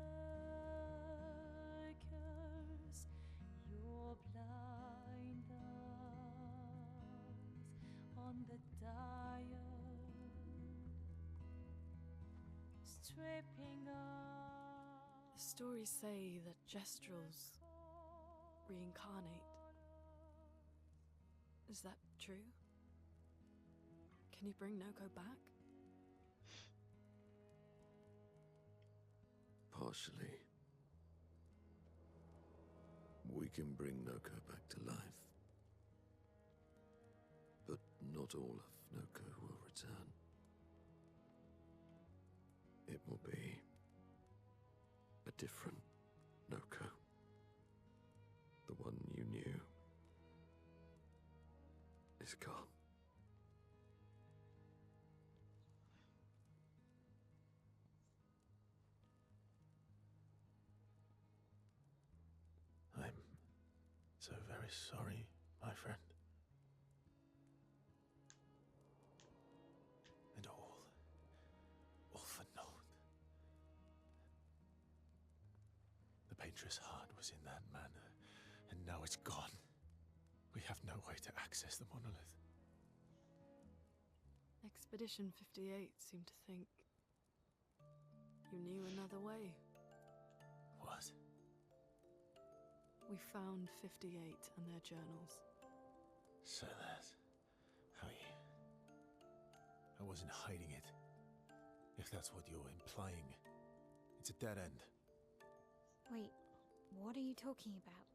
Speaker 11: your blind eyes on the dial, stripping off.
Speaker 4: The stories say that Gestrels reincarnate. Is that true? Can you bring Noko back?
Speaker 7: Partially. We can bring Noko back to life. But not all of Noko will return. It will be a different Noko. The one you knew is gone.
Speaker 5: I'm so very sorry, my friend. And all for naught. The Painter's heart was in that manor, and now it's gone. We have no way to access the monolith.
Speaker 4: Expedition 58 seemed to think you knew another way.
Speaker 5: What?
Speaker 4: We found 58 and their journals.
Speaker 5: So that's how you... I wasn't hiding it. If that's what you're implying. It's a dead end.
Speaker 3: Wait, what are you talking about?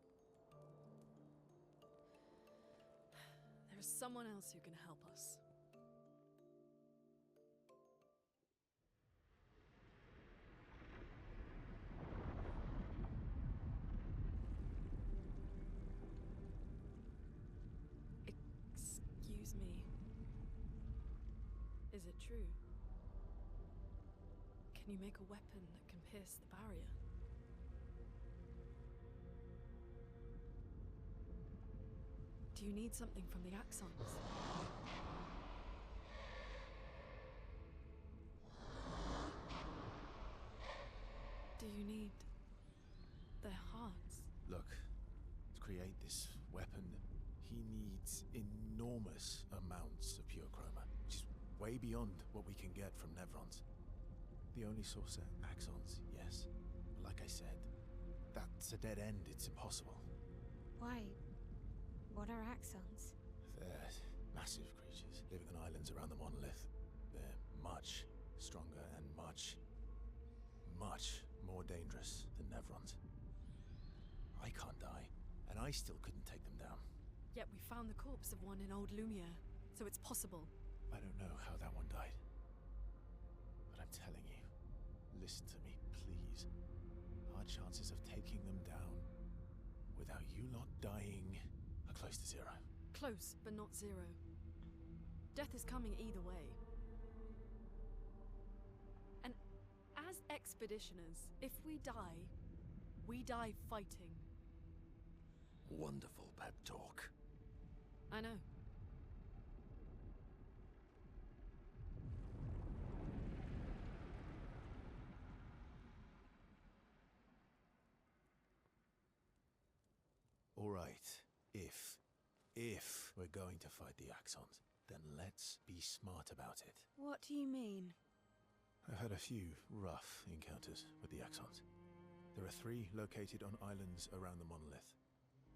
Speaker 4: There's someone else who can help us. Excuse me. Is it true? Can you make a weapon that can pierce the barrier? Do you need something from the Axons? Do you need their hearts?
Speaker 5: Look, to create this weapon, he needs enormous amounts of pure chroma, which is way beyond what we can get from Nevrons. The only source are Axons, yes. But like I said, that's a dead end. It's impossible.
Speaker 3: Why? What are axons?
Speaker 5: They're massive creatures living on islands around the monolith. They're much stronger and much more dangerous than Nevrons. I can't die, and I still couldn't take them down.
Speaker 4: Yet we found the corpse of one in Old Lumiere, so it's possible.
Speaker 5: I don't know how that one died. But I'm telling you, listen to me, please. Our chances of taking them down without you lot dying are close to zero.
Speaker 4: Close, but not zero. Death is coming either way. And expeditioners. If we die fighting.
Speaker 7: Wonderful pep talk.
Speaker 4: I know.
Speaker 5: All right, if we're going to fight the Axons, then let's be smart about it.
Speaker 9: What do you mean?
Speaker 5: I've had a few rough encounters with the Axons. There are 3 located on islands around the monolith,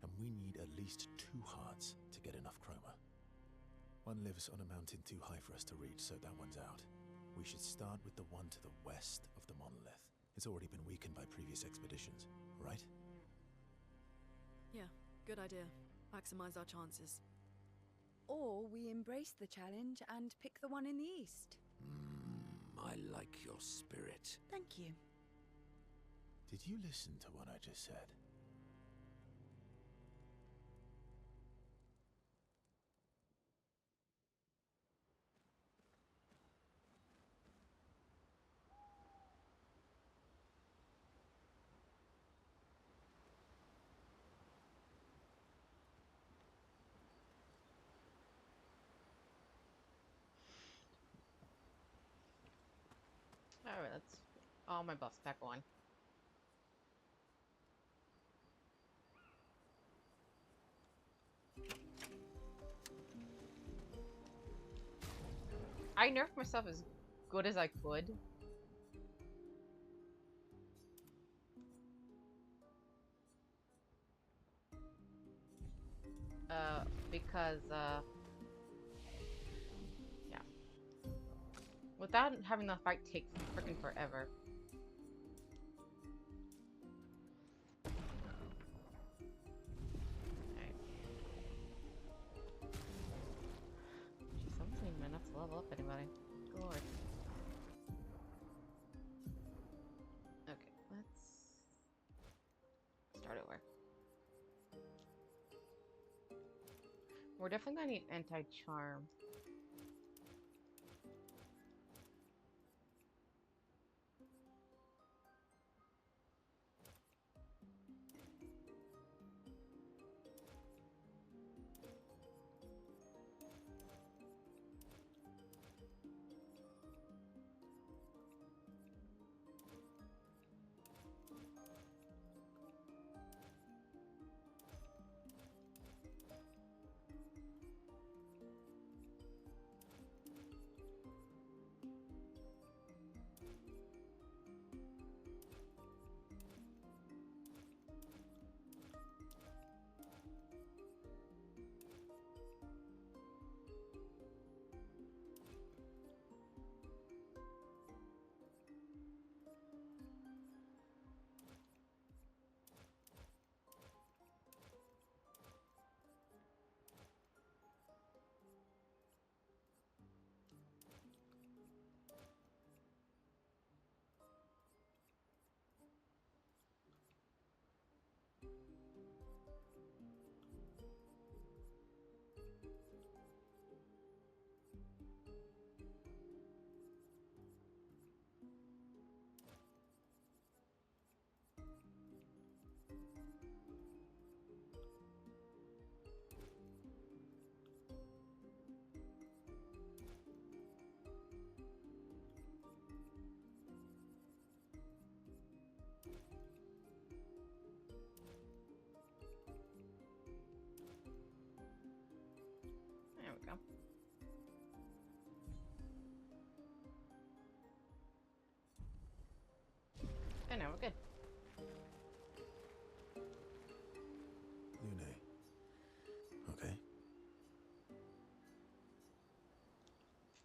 Speaker 5: and we need at least 2 hearts to get enough chroma. One lives on a mountain too high for us to reach, so that one's out. We should start with the one to the west of the monolith. It's already been weakened by previous expeditions, right?
Speaker 4: Yeah, good idea. Maximize our chances.
Speaker 9: Or we embrace the challenge and pick the one in the east.
Speaker 7: I like your spirit.
Speaker 9: Thank you.
Speaker 5: Did you listen to what I just said?
Speaker 1: Alright, let's all my buffs back on. I nerfed myself as good as I could. Because, yeah. Without having the fight take freaking forever. Alright. Jeez, 17 minutes to level up anybody. Good lord. Okay, let's start over. We're definitely gonna need anti-charm. There we go. And now we're good.
Speaker 5: Lune. Okay.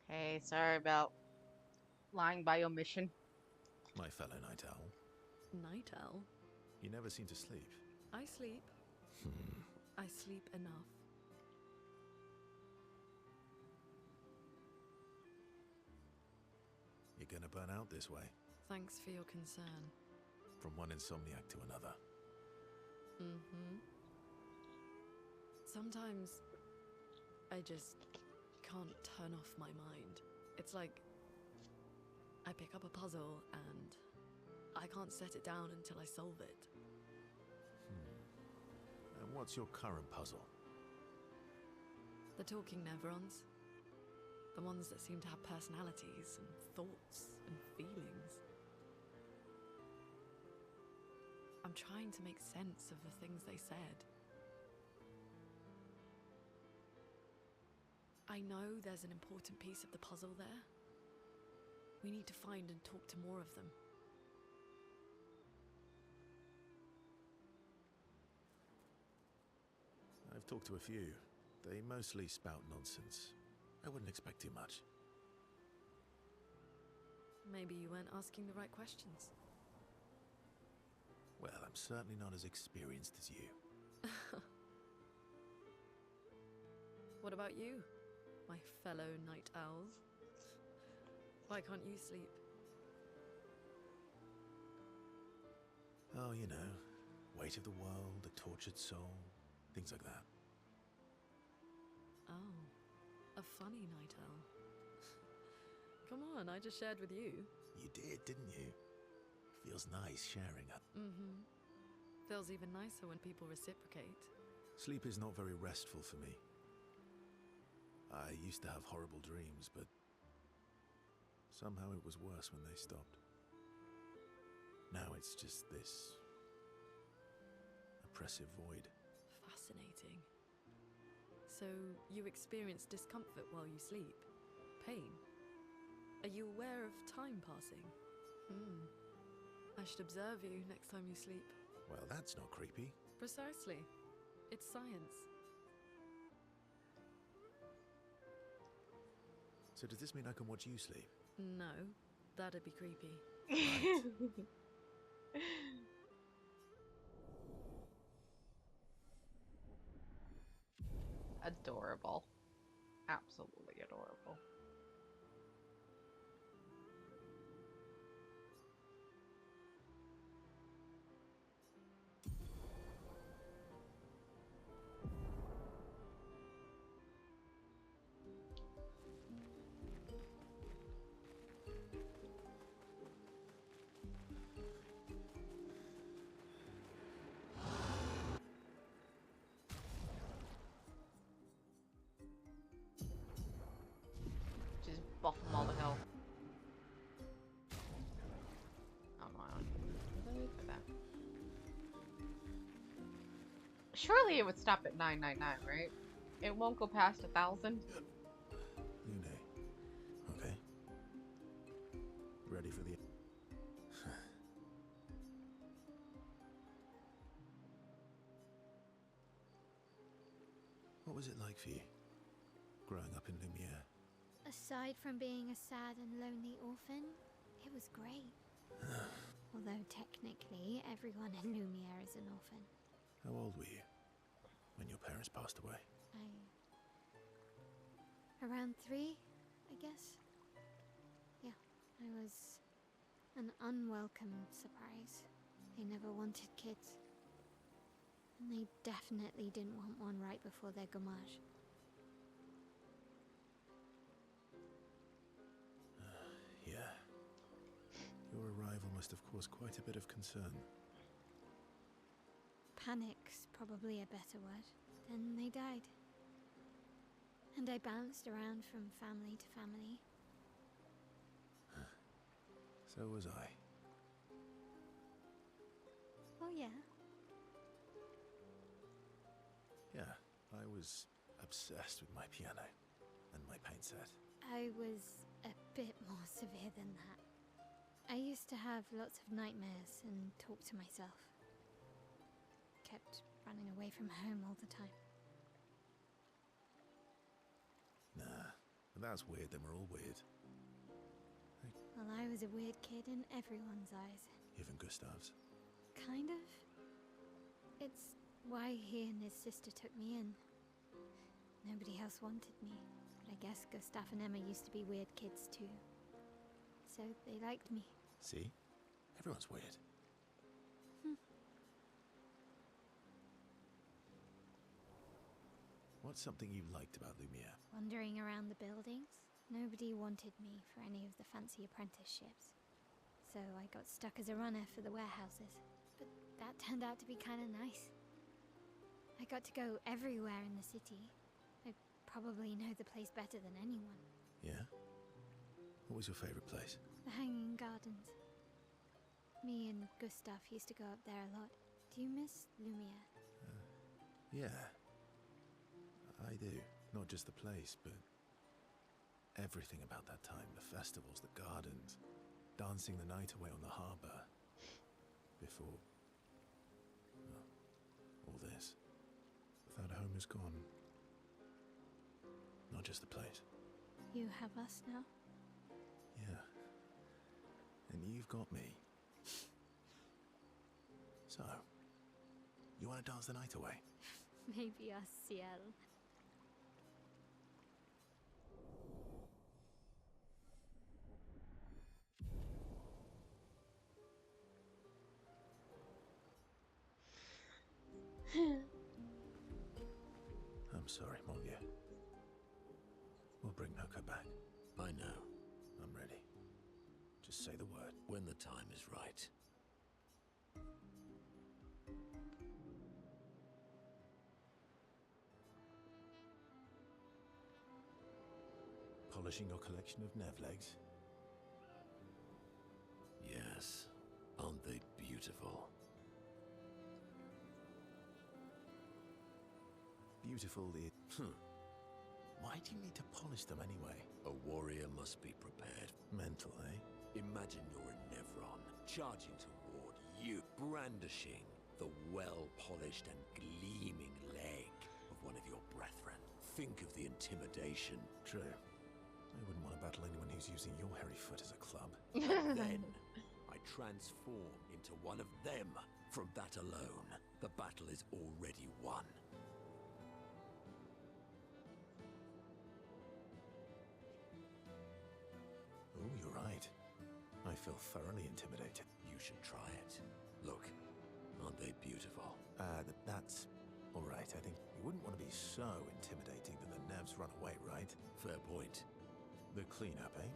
Speaker 1: Hey, sorry about lying by omission.
Speaker 5: My fellow night owl.
Speaker 4: Night owl?
Speaker 5: You never seem to sleep.
Speaker 4: I sleep. I sleep enough.
Speaker 5: You're gonna burn out this way.
Speaker 4: Thanks for your concern.
Speaker 5: From one insomniac to another.
Speaker 4: Sometimes I just can't turn off my mind. It's like I pick up a puzzle and can't set it down until I solve it.
Speaker 5: And what's your current puzzle?
Speaker 4: The talking Neverons. The ones that seem to have personalities and thoughts and feelings. I'm trying to make sense of the things they said. I know there's an important piece of the puzzle there. We need to find and talk to more of them.
Speaker 5: I've talked to a few. They mostly spout nonsense. I wouldn't expect too much.
Speaker 4: Maybe you weren't asking the right questions.
Speaker 5: Well, I'm certainly not as experienced as you.
Speaker 4: What about you, my fellow night owl? Why can't you sleep?
Speaker 5: Oh, you know, weight of the world, a tortured soul, things like that.
Speaker 4: Oh, a funny night owl. Come on, I just shared with you.
Speaker 5: You did, didn't you? Feels nice sharing it.
Speaker 4: Mm-hmm. Feels even nicer when people reciprocate.
Speaker 5: Sleep is not very restful for me. I used to have horrible dreams, but somehow it was worse when they stopped. Now it's just this oppressive void.
Speaker 4: Fascinating. So you experience discomfort while you sleep? Pain? Are you aware of time passing? I should observe you next time you sleep.
Speaker 5: Well, that's not creepy.
Speaker 4: Precisely. It's science.
Speaker 5: So does this mean I can watch you sleep?
Speaker 4: No, that'd be creepy.
Speaker 1: Adorable. Absolutely adorable. Just buff them all to hell. Oh no, I don't need for that. Surely it would stop at 999, right? It won't go past 1,000.
Speaker 5: Lune. Okay. Ready for the... What was it like for you, growing up in Lumiere?
Speaker 3: Aside from being a sad and lonely orphan, it was great. Although technically, everyone in Lumiere is an orphan.
Speaker 5: How old were you when your parents passed away?
Speaker 3: Around 3, I guess. Yeah, I was an unwelcome surprise. They never wanted kids. And they definitely didn't want one right before their gommage.
Speaker 5: Yeah. Your arrival must have caused quite a bit of concern.
Speaker 3: Panic's probably a better word. Then they died. And I bounced around from family to family.
Speaker 5: So was I.
Speaker 3: Oh yeah?
Speaker 5: Yeah, I was obsessed with my piano and my paint set.
Speaker 3: I was a bit more severe than that. I used to have lots of nightmares and talk to myself. Kept running away from home all the time.
Speaker 5: Nah, but that's weird, then we're all weird.
Speaker 3: Well, I was a weird kid in everyone's eyes.
Speaker 5: Even Gustav's.
Speaker 3: Kind of. It's why he and his sister took me in. Nobody else wanted me. But I guess Gustav and Emma used to be weird kids too. So they liked me.
Speaker 5: See? Everyone's weird. What's something you liked about Lumiere?
Speaker 3: Wandering around the buildings, nobody wanted me for any of the fancy apprenticeships. so I got stuck as a runner for the warehouses. But that turned out to be kind of nice. I got to go everywhere in the city. I probably know the place better than anyone.
Speaker 5: Yeah? What was your favorite place?
Speaker 3: The Hanging Gardens. Me and Gustav used to go up there a lot. Do you miss Lumiere?
Speaker 5: Yeah. I do. Not just the place, but everything about that time. The festivals, the gardens, dancing the night away on the harbour. Before... well, all this. That home is gone. Not just the place.
Speaker 3: You have us now?
Speaker 5: Yeah. And you've got me. So, you want to dance the night away?
Speaker 3: Maybe us, Ciel.
Speaker 5: I'm sorry, mon vieux. We'll bring Noko back.
Speaker 7: I know.
Speaker 5: I'm ready. Just say the word.
Speaker 7: When the time is right.
Speaker 5: Polishing your collection of Nev legs?
Speaker 7: Yes. Aren't they beautiful?
Speaker 5: Beautiful the... Why do you need to polish them anyway?
Speaker 7: A warrior must be prepared.
Speaker 5: Mental, eh?
Speaker 7: Imagine you're in Nevron, charging toward you, brandishing the well-polished and gleaming leg of one of your brethren. Think of the intimidation.
Speaker 5: True. I wouldn't want to battle anyone who's using your hairy foot as a club.
Speaker 7: And then I transform into one of them. From that alone, the battle is already won.
Speaker 5: Oh, you're right. I feel thoroughly intimidated.
Speaker 7: You should try it. Look, aren't they beautiful?
Speaker 5: That's... all right. I think you wouldn't want to be so intimidating that the Nevs run away, right?
Speaker 7: Fair point.
Speaker 5: The cleanup, eh?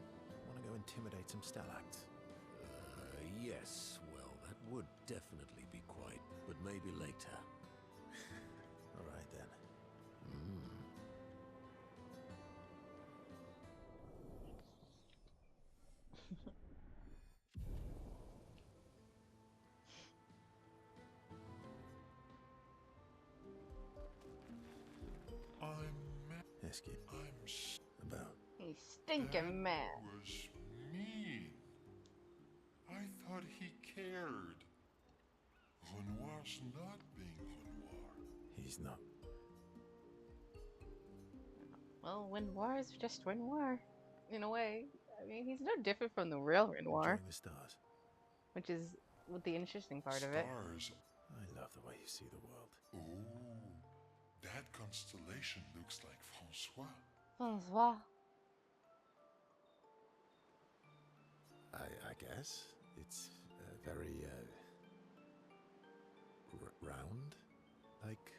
Speaker 5: Want to go intimidate some stalacts?
Speaker 7: Yes. Well, that would definitely be quite... but maybe later.
Speaker 5: All right, then.
Speaker 8: I'm
Speaker 5: About.
Speaker 1: He's stinking mad.
Speaker 8: was mean. I thought he cared. Renoir's not being Renoir.
Speaker 5: He's not.
Speaker 1: Well, Renoir is just Renoir, in a way. I mean, he's no different from the real Renoir,
Speaker 5: Enjoying the stars.
Speaker 1: which is the interesting part of it.
Speaker 8: Stars.
Speaker 5: I love the way you see the world.
Speaker 8: Oh, that constellation looks like Francois.
Speaker 1: Bonsoir.
Speaker 5: I guess. It's very, round? Like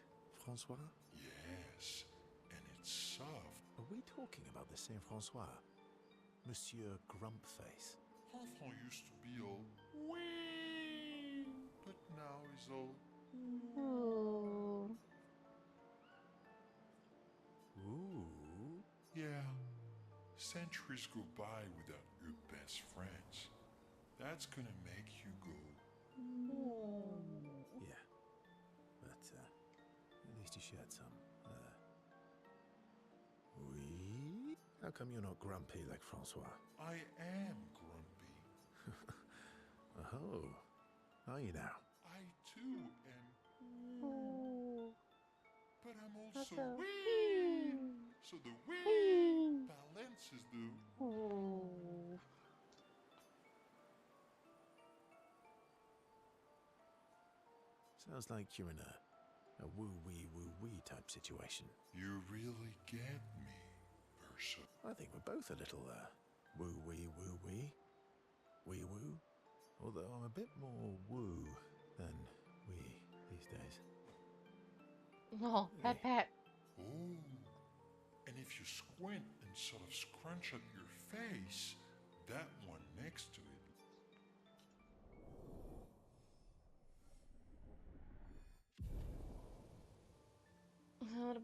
Speaker 5: Francois?
Speaker 8: Yes, and it's soft.
Speaker 5: Are we talking about the Saint Francois? Monsieur Grumpface.
Speaker 8: Franfran used to be all wee, but now he's all
Speaker 1: Ooh.
Speaker 5: Ooh.
Speaker 8: yeah. Centuries go by without your best friends. That's gonna make you go.
Speaker 5: Yeah. But, at least you shared some. Oui? How come you're not grumpy like Francois?
Speaker 8: I am grumpy.
Speaker 5: Oh. Are you now?
Speaker 8: I too am.
Speaker 1: Ooh.
Speaker 8: But I'm also
Speaker 1: Also
Speaker 8: wee. So the wee balances the.
Speaker 1: Ooh.
Speaker 5: Sounds like you're in a woo-wee type situation.
Speaker 8: You really get me, Versa.
Speaker 5: I think we're both a little, woo-wee. Wee-woo. Although I'm a bit more woo than wee these days.
Speaker 1: Oh, pat pat.
Speaker 8: Oh. And if you squint and sort of scrunch up your face, that one next to it.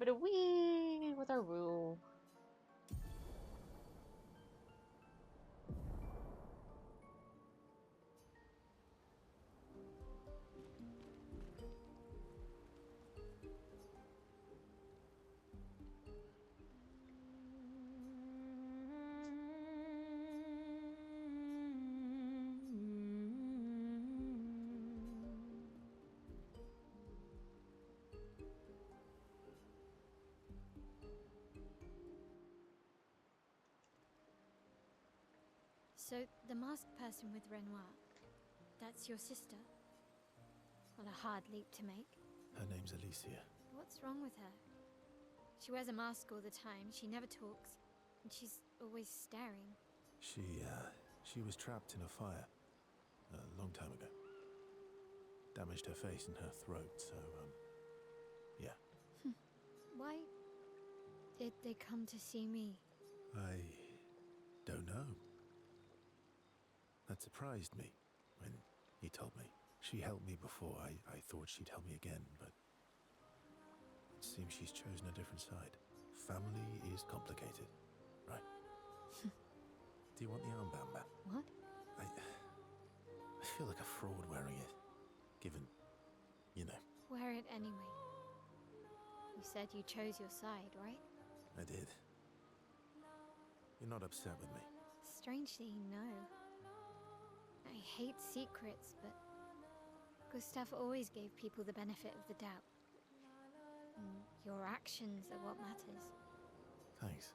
Speaker 1: bit of wee with our rule.
Speaker 3: So, the masked person with Renoir, that's your sister? What a hard leap to make.
Speaker 5: Her name's Alicia.
Speaker 3: What's wrong with her? She wears a mask all the time, she never talks, and she's always staring.
Speaker 5: She was trapped in a fire a long time ago. Damaged her face and her throat, so, yeah.
Speaker 3: Why did they come to see me?
Speaker 5: I don't know. That surprised me when he told me. She helped me before. I thought she'd help me again, but it seems she's chosen a different side. Family is complicated, right? Do you want the armband back?
Speaker 3: What?
Speaker 5: I feel like a fraud wearing it, given, you know.
Speaker 3: Wear it anyway. You said you chose your side, right?
Speaker 5: I did. You're not upset with me.
Speaker 3: Strangely, no. I hate secrets, but Gustav always gave people the benefit of the doubt. And your actions are what matters.
Speaker 5: Thanks.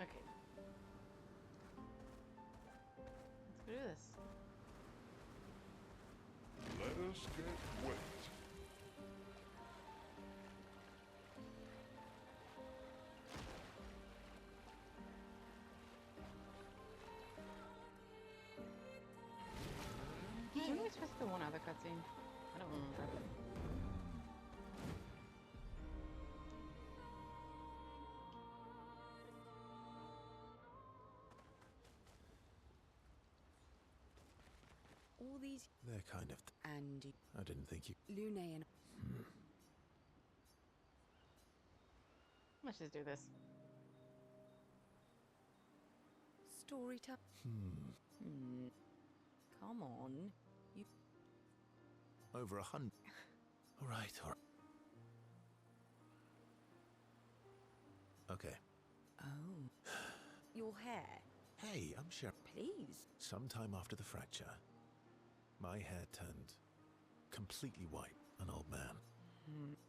Speaker 1: Okay. Let's do this.
Speaker 8: Let us get wet.
Speaker 1: Didn't we supposed to do one other cutscene? I don't remember.
Speaker 9: All these
Speaker 5: They're kind of...
Speaker 9: and
Speaker 5: I didn't think you...
Speaker 9: Lune and
Speaker 1: Let's just do this.
Speaker 9: story time. Come on. You
Speaker 5: Over 100. All right, all right. Okay.
Speaker 9: Oh. Your hair.
Speaker 5: Hey, I'm sure.
Speaker 9: Please.
Speaker 5: Sometime after the fracture, my hair turned completely white, an old man.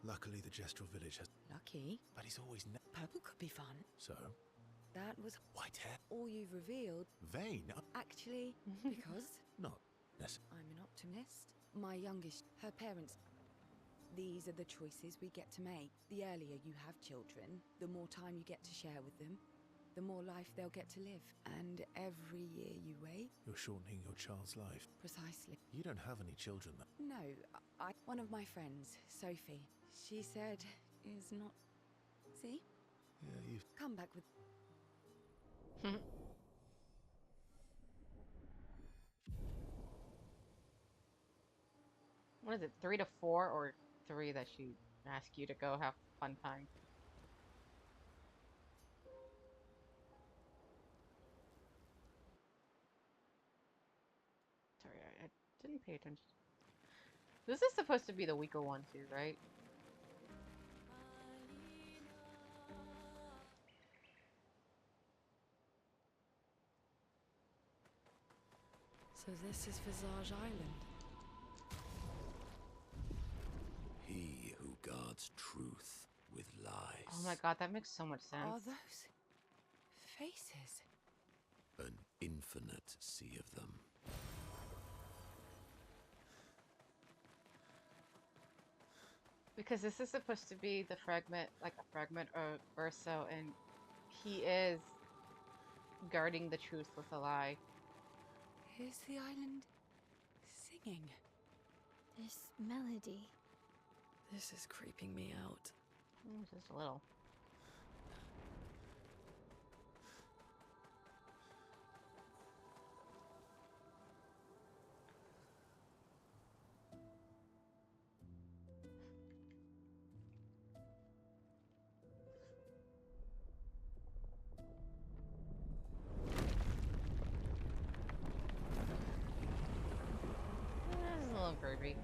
Speaker 5: Luckily, the Gestural village has...
Speaker 9: Lucky.
Speaker 5: But he's always...
Speaker 9: Purple could be fun.
Speaker 5: So?
Speaker 9: That was
Speaker 5: White hair?
Speaker 9: all you've revealed.
Speaker 5: Vain?
Speaker 9: Actually, because
Speaker 5: Not necessarily.
Speaker 9: I'm an optimist. My youngest, her parents. These are the choices we get to make. The earlier you have children, the more time you get to share with them, the more life they'll get to live. And every year you wait,
Speaker 5: You're shortening your child's life.
Speaker 9: precisely.
Speaker 5: You don't have any children, though.
Speaker 9: No, one of my friends, Sophie, she said is not. See?
Speaker 5: Yeah, you...
Speaker 9: Come back with.
Speaker 1: What is it, 3 to 4 or 3 that she asked you to go have a fun time? Sorry, I didn't pay attention. This is supposed to be the weaker one too, right?
Speaker 4: So this is Visage Island.
Speaker 7: He who guards truth with lies.
Speaker 1: Oh my god, that makes so much sense.
Speaker 9: Are those faces?
Speaker 7: An infinite sea of them.
Speaker 1: Because this is supposed to be the fragment, like a fragment of Verso, and he is guarding the truth with a lie.
Speaker 9: Is the island singing?
Speaker 3: This melody.
Speaker 4: This is creeping me out.
Speaker 1: Just a little. This is a little creepy.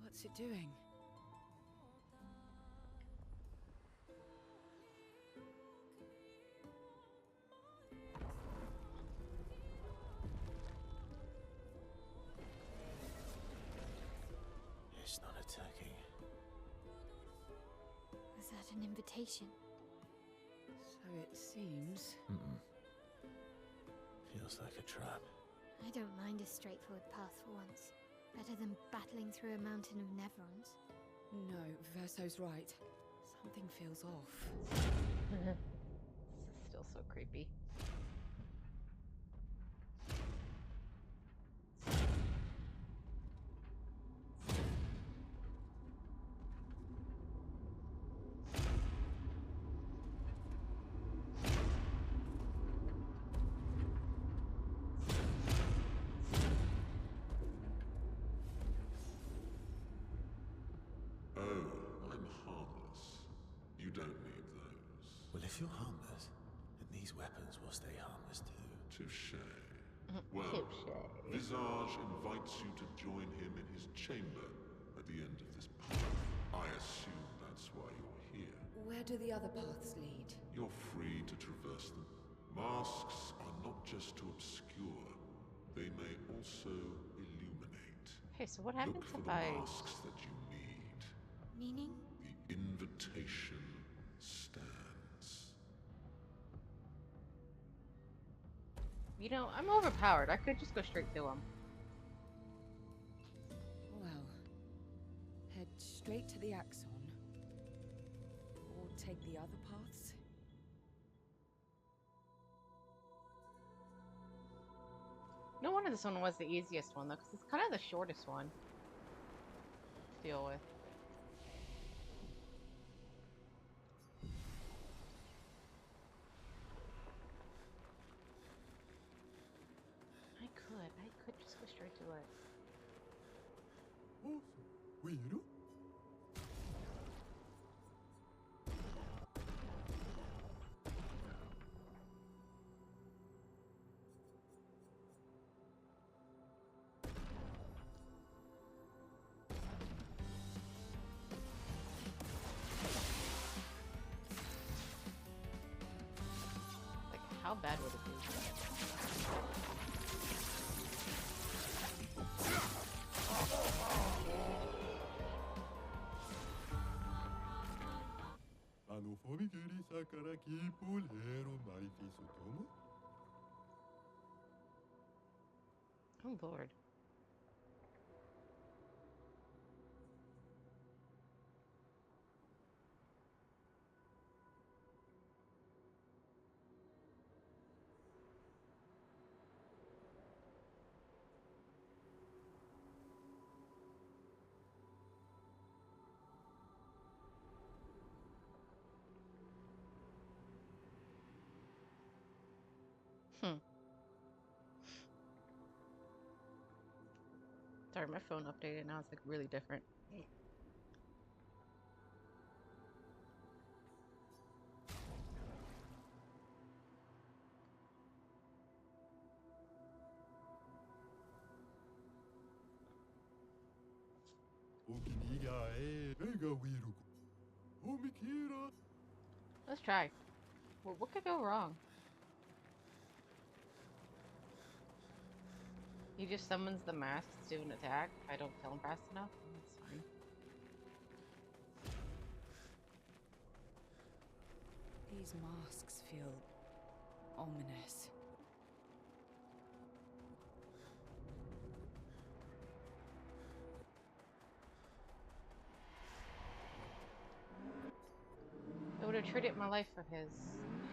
Speaker 9: What's it doing?
Speaker 5: It's not attacking.
Speaker 3: Was that an invitation?
Speaker 9: So it seems.
Speaker 5: Feels like a trap.
Speaker 3: I don't mind a straightforward path for once. Better than battling through a mountain of Nevrons.
Speaker 9: No, Verso's right. Something feels off.
Speaker 1: This is still so creepy.
Speaker 8: Oh, I'm harmless. You don't need those.
Speaker 5: Well, if you're harmless, then these weapons will stay harmless too.
Speaker 8: Touché. Well,
Speaker 1: Touché.
Speaker 8: Visage invites you to join him in his chamber at the end of this path. I assume that's why you're here.
Speaker 9: Where do the other paths lead?
Speaker 8: You're free to traverse them. Masks are not just to obscure, they may also illuminate.
Speaker 1: Okay, so what happens
Speaker 8: Look for
Speaker 1: if
Speaker 8: the
Speaker 1: I...
Speaker 8: masks that you need.
Speaker 3: Meaning?
Speaker 8: The invitation stands.
Speaker 1: You know, I'm overpowered. I could just go straight to him.
Speaker 9: Well, head straight to the Axon. Or take the other paths.
Speaker 1: No wonder this one was the easiest one, though, because it's kind of the shortest one to deal with. I could just go straight to it. Like, how bad would it be? Oh, Lord. Sorry, my phone updated now. It's like really different. Let's try. What could go wrong? He just summons the masks to an attack. If I don't kill him fast enough, that's fine.
Speaker 9: These masks feel ominous.
Speaker 1: I would have traded my life for his.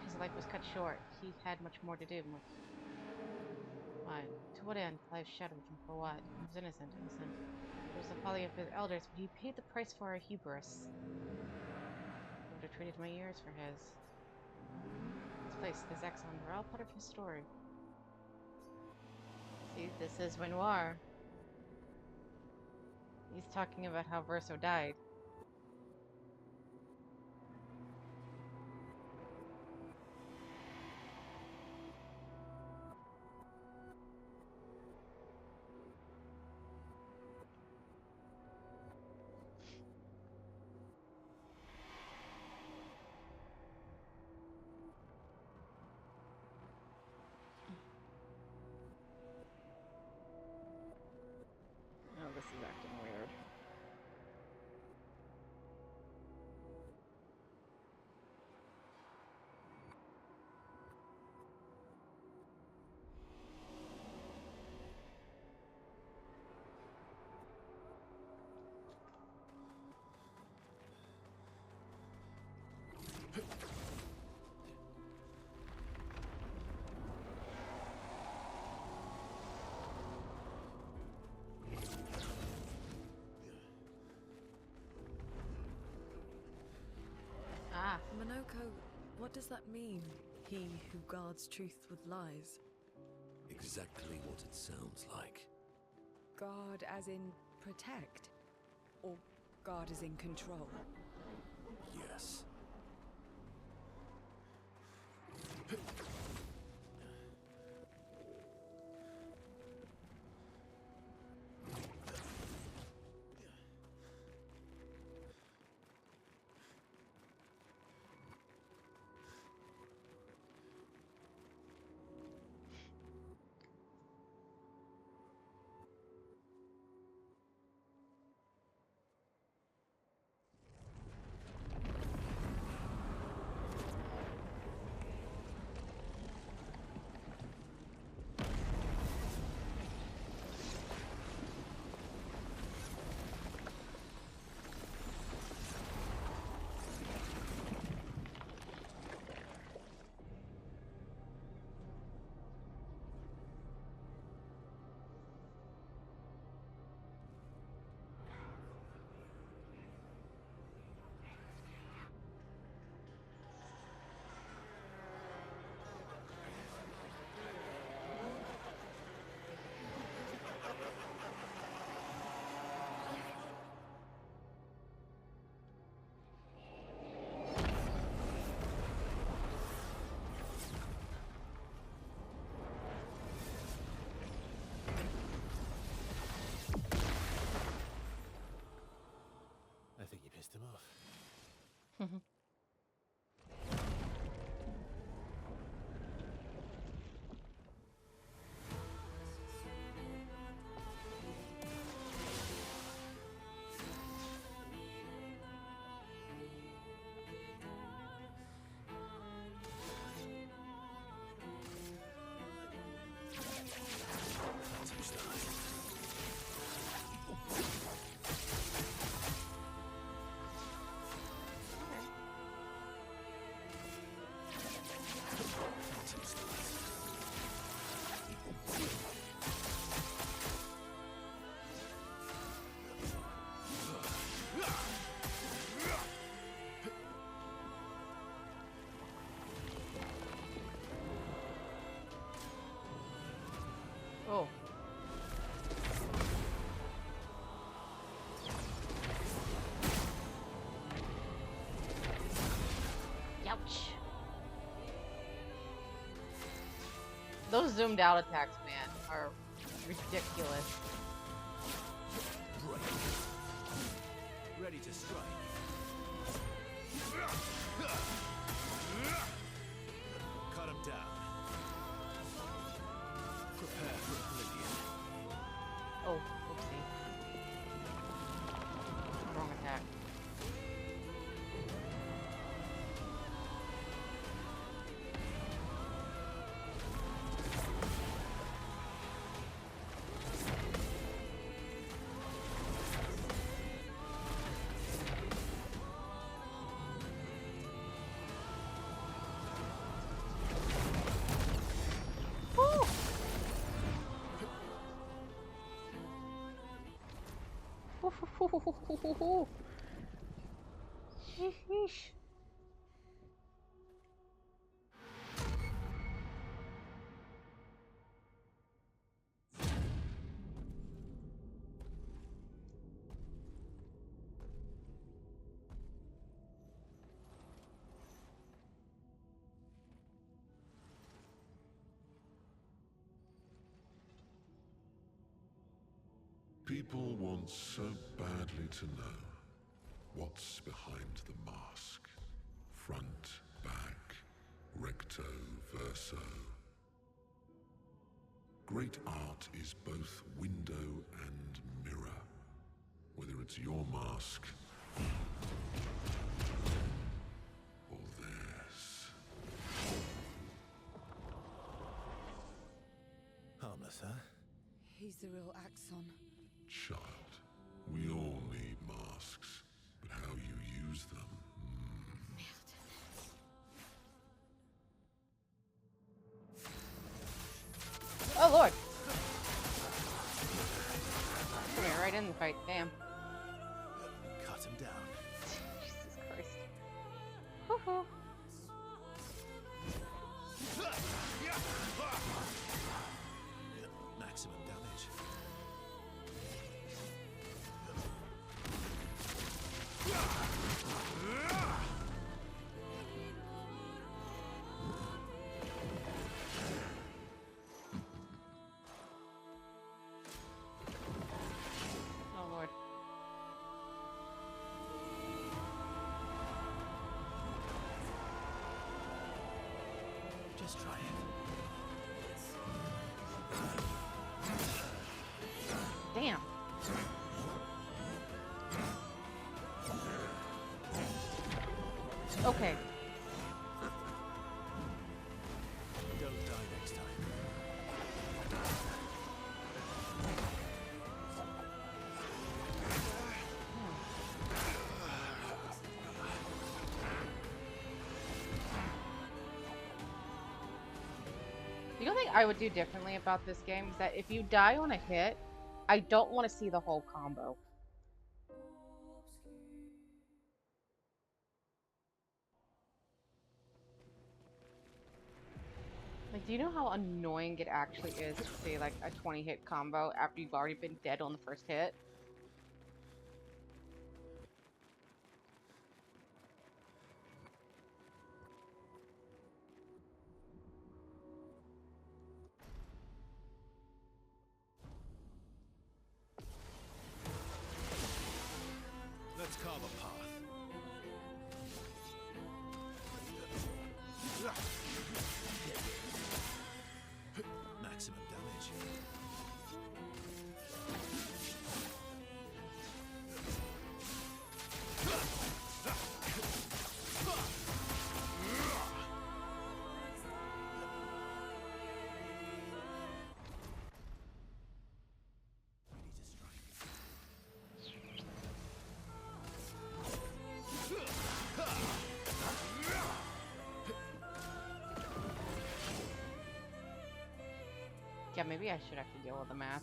Speaker 1: His life was cut short. He had much more to do. Why? To what end? Life shadowed him for what? He was innocent. It was the folly of his elders, but he paid the price for our hubris. I would have traded my years for his. This place, this exile, were all part of his story. See, this is Renoir. He's talking about how Verso died. Oh, this is acting weird. Ah,
Speaker 4: Monoko, what does that mean? He who guards truth with lies.
Speaker 7: Exactly what it sounds like.
Speaker 9: Guard as in protect? Or guard as in control?
Speaker 7: Yes.
Speaker 2: I think you pissed him off.
Speaker 1: Oh. Ouch. Those zoomed out attacks, man, are ridiculous.
Speaker 5: Ready to strike. Cut him down. Prepare for oblivion.
Speaker 1: Oh, oopsie. Wrong attack. Sheesh.
Speaker 8: People want so badly to know what's behind the mask. Front, back, recto, verso. Great art is both window and mirror. Whether it's your mask or theirs.
Speaker 2: Harmless, huh?
Speaker 9: He's the real Axon.
Speaker 8: Child, we all need masks, but how you use them.
Speaker 1: Oh lord! Put me right in the fight. Damn.
Speaker 2: Cut him down.
Speaker 1: Jesus Christ. Woohoo.
Speaker 2: Maximum damage.
Speaker 1: Oh lord.
Speaker 2: Just try it.
Speaker 1: Damn. Okay.
Speaker 2: Don't die next time.
Speaker 1: The only thing I would do differently about this game is that if you die on a hit, I don't want to see the whole combo. Like, do you know how annoying it actually is to see, like, a 20-hit combo after you've already been dead on the first hit?
Speaker 2: Let's carve a path. Maximum damage.
Speaker 1: Yeah, maybe I should actually deal with the math.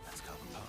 Speaker 2: Let's carve a path.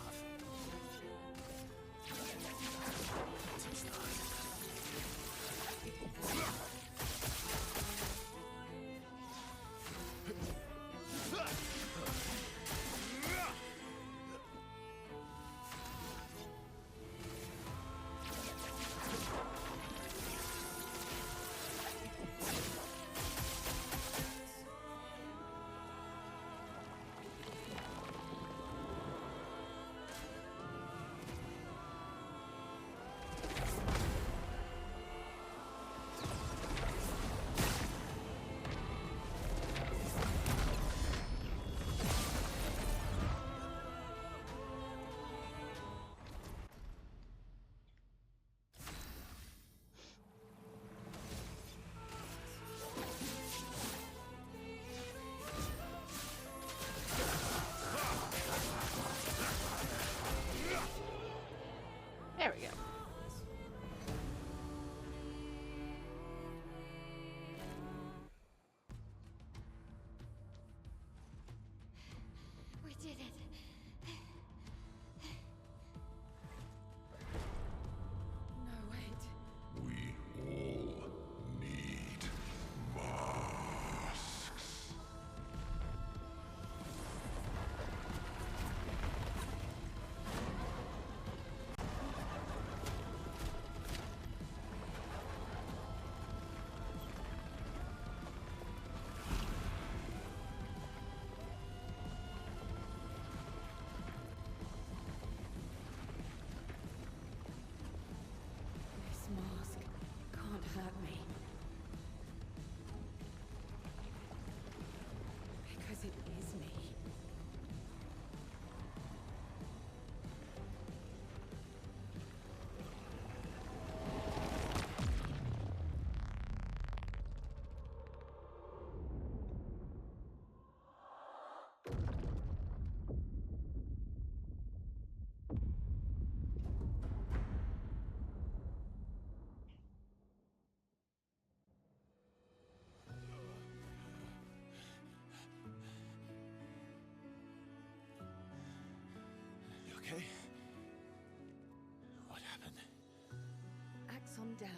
Speaker 9: down.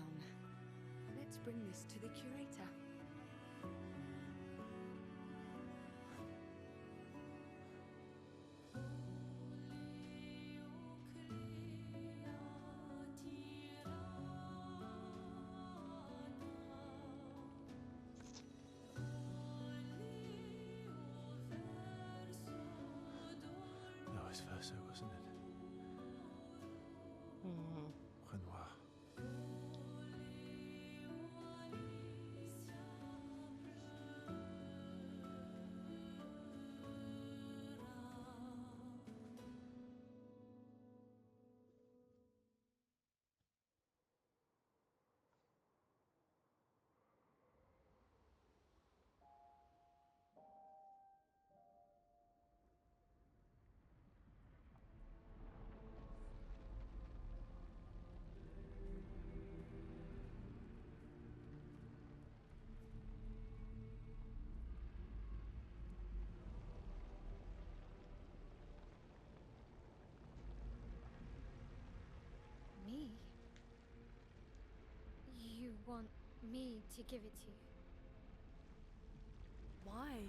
Speaker 9: Let's bring this to the curator.
Speaker 5: That was Verso, wasn't it? Renoir.
Speaker 3: Me? You want me to give it to you?
Speaker 4: Why?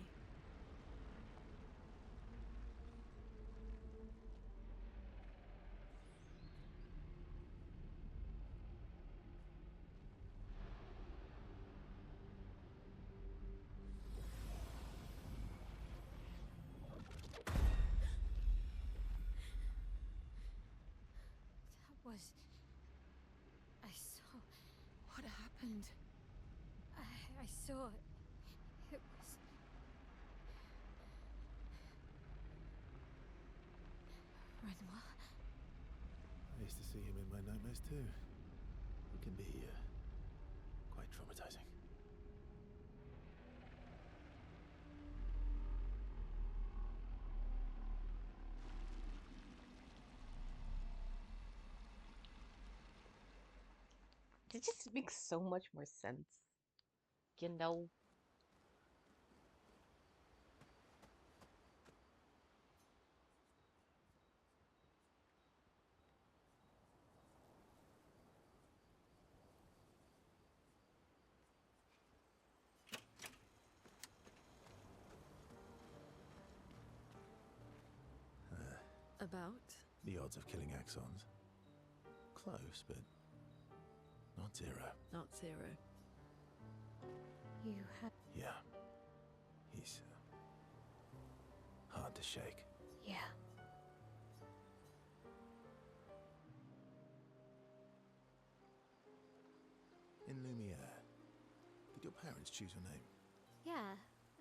Speaker 3: That was... I saw...
Speaker 9: What happened?
Speaker 3: I saw it. It was... Renoir?
Speaker 5: I used to see him in my nightmares too. It can be quite traumatizing.
Speaker 1: It just makes so much more sense. You know?
Speaker 4: About?
Speaker 5: The odds of killing Axons. Close, but not zero.
Speaker 4: Not zero.
Speaker 3: You had...
Speaker 5: Yeah. He's hard to shake.
Speaker 3: Yeah.
Speaker 5: In Lumiere, did your parents choose your name?
Speaker 3: Yeah,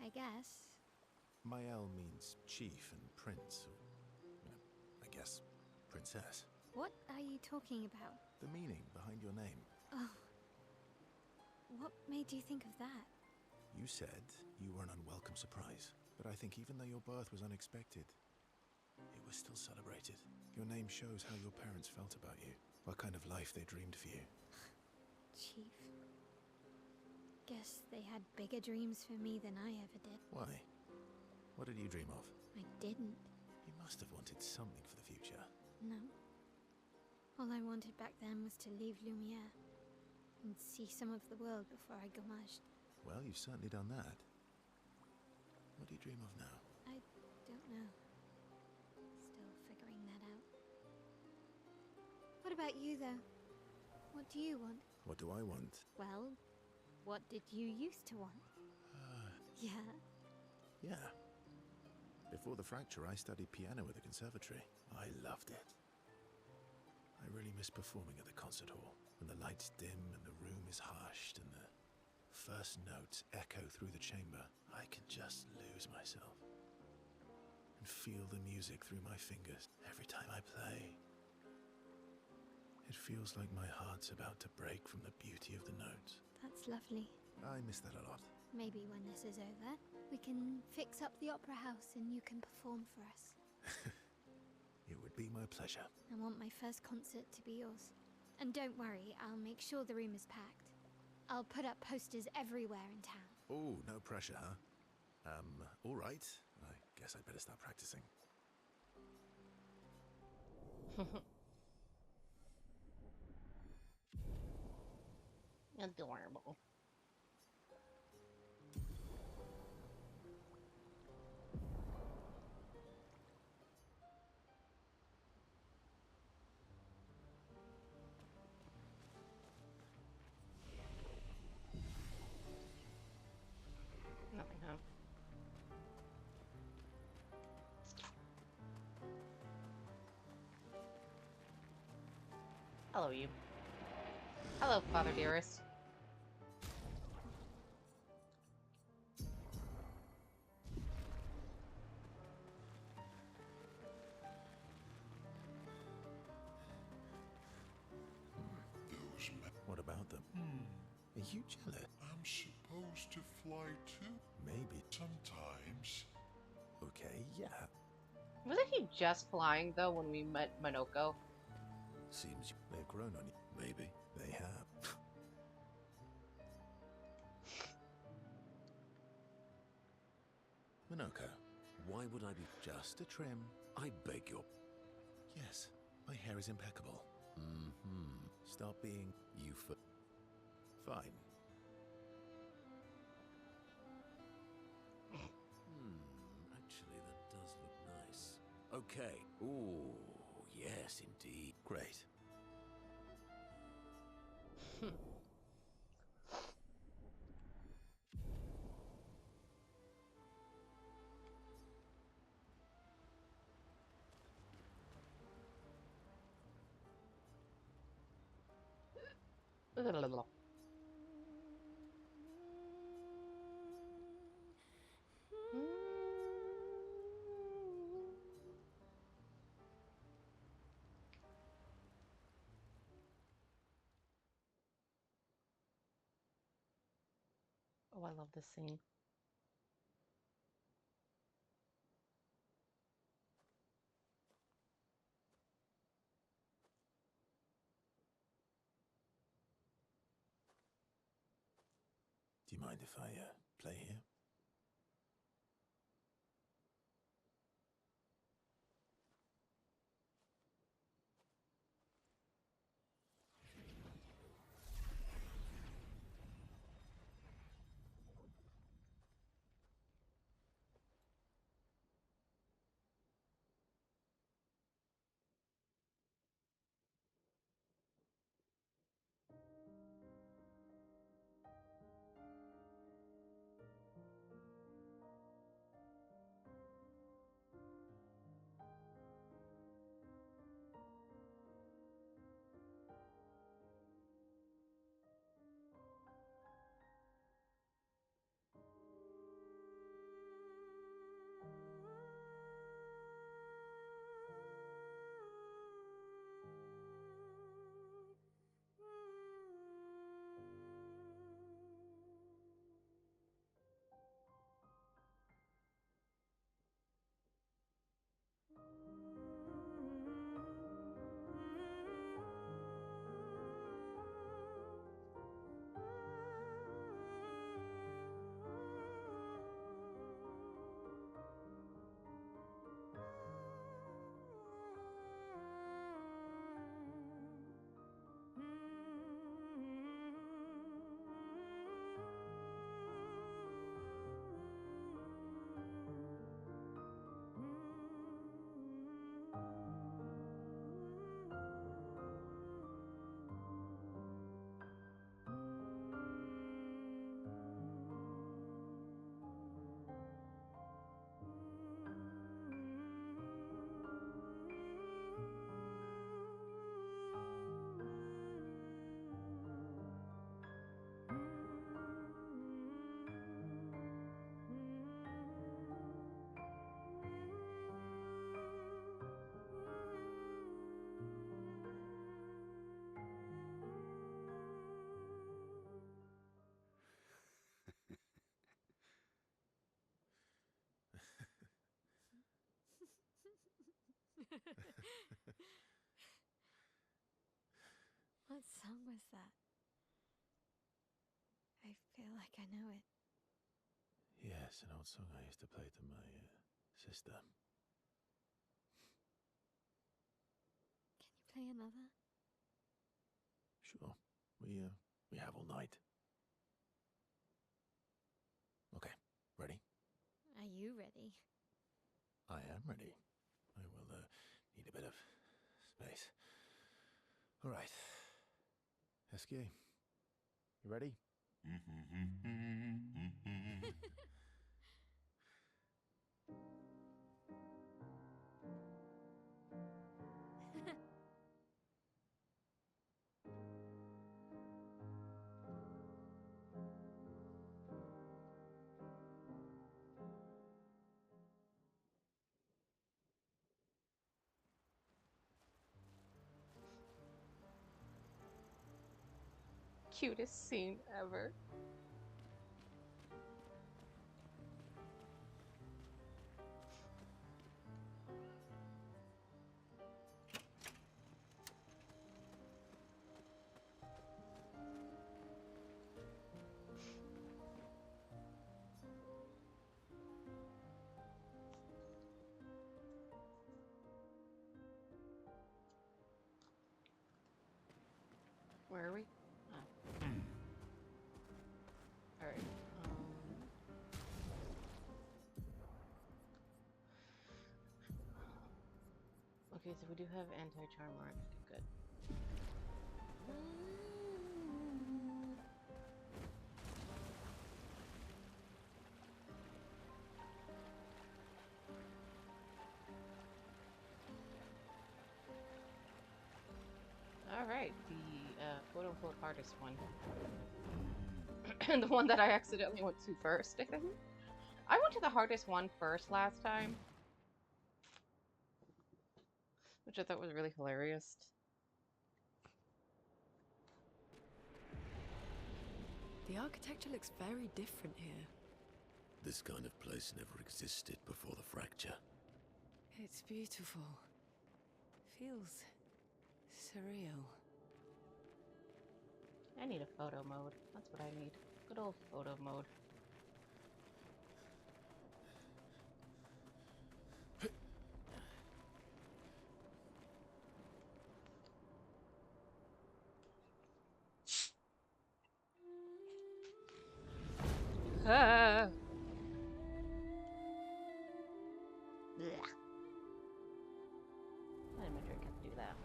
Speaker 3: I guess.
Speaker 5: Mael means chief and prince, or, I guess, princess.
Speaker 3: What are you talking about?
Speaker 5: The meaning behind your name.
Speaker 3: Oh. What made you think of that?
Speaker 5: You said you were an unwelcome surprise, but I think even though your birth was unexpected, it was still celebrated. Your name shows how your parents felt about you, what kind of life they dreamed for you.
Speaker 3: Chief. Guess they had bigger dreams for me than I ever did.
Speaker 5: Why? What did you dream of?
Speaker 3: I didn't.
Speaker 5: You must have wanted something for the future.
Speaker 3: No. All I wanted back then was to leave Lumiere and see some of the world before I gommaged.
Speaker 5: Well, you've certainly done that. What do you dream of now?
Speaker 3: I don't know. Still figuring that out. What about you, though? What do you want?
Speaker 5: What do I want?
Speaker 3: Well, what did you used to want? Yeah.
Speaker 5: Yeah. Before the fracture, I studied piano at the conservatory. I loved it. I really miss performing at the concert hall, when the lights dim and the room is hushed and the first notes echo through the chamber. I can just lose myself and feel the music through my fingers every time I play. It feels like my heart's about to break from the beauty of the notes.
Speaker 3: That's lovely.
Speaker 5: I miss that a lot.
Speaker 3: Maybe when this is over, we can fix up the opera house and you can perform for us.
Speaker 5: It would be my pleasure.
Speaker 3: I want my first concert to be yours. And don't worry, I'll make sure the room is packed. I'll put up posters everywhere in town.
Speaker 5: Oh, no pressure, huh? All right. I guess I'd better start practicing.
Speaker 1: Adorable. Nothing, huh? Hello, you. Hello, Father Dearest.
Speaker 5: What about them? Are you jealous?
Speaker 8: I'm supposed to fly too?
Speaker 5: Maybe.
Speaker 8: Sometimes.
Speaker 5: Okay, yeah.
Speaker 1: Wasn't he just flying, though, when we met Monoko?
Speaker 5: Seems they've grown on you. Maybe. They have. Minoko, why would I be just a trim? I beg your... Yes, my hair is impeccable. Stop being you for... Fine. Actually, that does look nice. Okay. Ooh, yes, indeed. Great.
Speaker 1: Oh, I love this scene.
Speaker 5: Do you mind if I play here?
Speaker 3: What song was that? I feel like I know it.
Speaker 5: Yes, an old song I used to play to my sister.
Speaker 3: Can you play another?
Speaker 5: Sure. We We have all night. Okay, ready?
Speaker 3: Are you ready?
Speaker 5: I am ready. I will need a bit of space. All right. Esquier, you ready?
Speaker 1: Cutest scene ever. Where are we? Oh. Alright. Okay, so we do have anti-charm art. Okay, good. Alright, the quote-unquote hardest one. The one that I accidentally went to first, I think. I went to the hardest one first last time, which I thought was really hilarious.
Speaker 4: The architecture looks very different here.
Speaker 7: This kind of place never existed before the fracture.
Speaker 9: It's beautiful. Feels surreal.
Speaker 1: I need a photo mode. That's what I need. Good old photo mode. Ah. Blech. Why did my drink have to do that?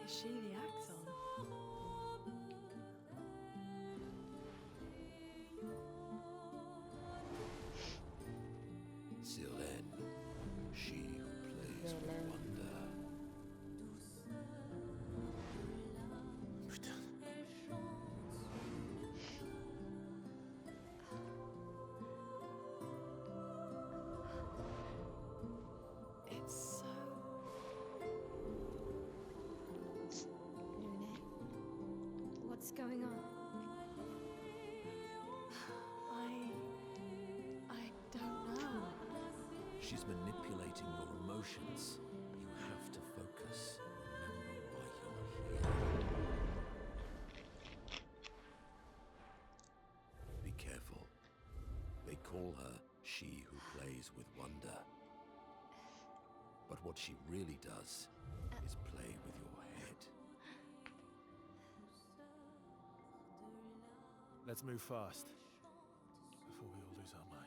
Speaker 4: Is she the Axon?
Speaker 7: Sirene, she who plays with wonder. Putain.
Speaker 4: It's so...
Speaker 3: Lune, what's going on?
Speaker 4: I don't know.
Speaker 7: She's manipulating your emotions. You have to focus. Remember why you're here. Be careful. They call her she who plays with wonder. But what she really does is play with your head.
Speaker 2: Let's move fast before we all lose our minds.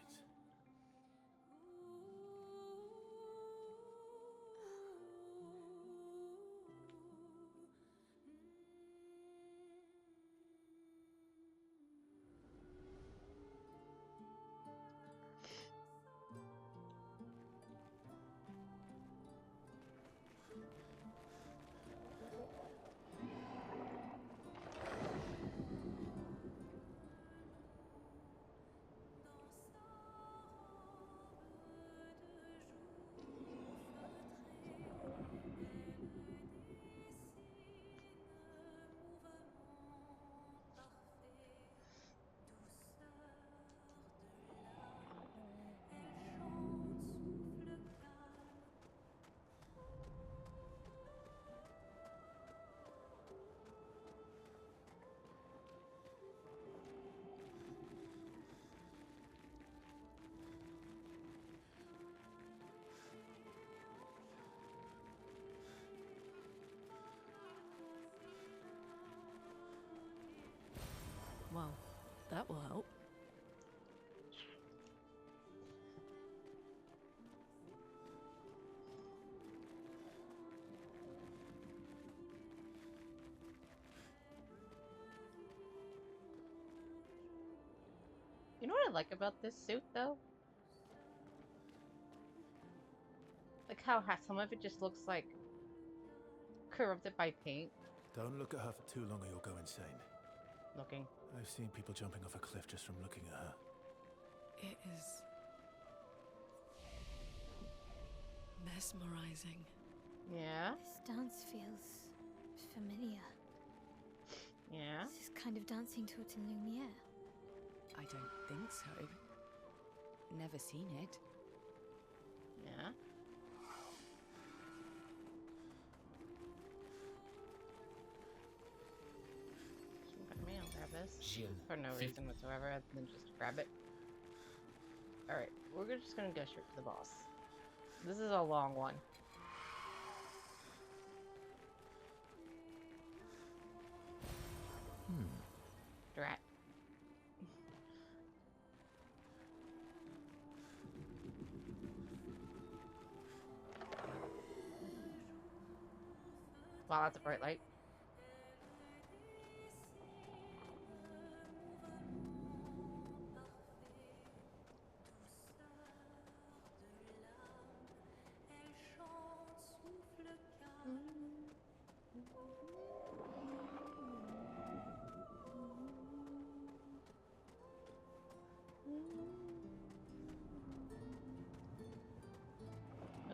Speaker 1: You know what I like about this suit, though? Like how some of it just looks like corrupted by paint.
Speaker 2: Don't look at her for too long or you'll go insane.
Speaker 1: Looking.
Speaker 2: I've seen people jumping off a cliff just from looking at her.
Speaker 4: It is mesmerizing.
Speaker 1: Yeah?
Speaker 3: This dance feels familiar.
Speaker 1: Yeah?
Speaker 3: This is kind of dancing to it in Lumiere.
Speaker 9: I don't think so. Never seen it.
Speaker 1: Yeah? Maybe I'll grab this. For no reason whatsoever, other than just to grab it. Alright, we're just gonna go straight to the boss. This is a long one. Drat. Wow, that's a bright light.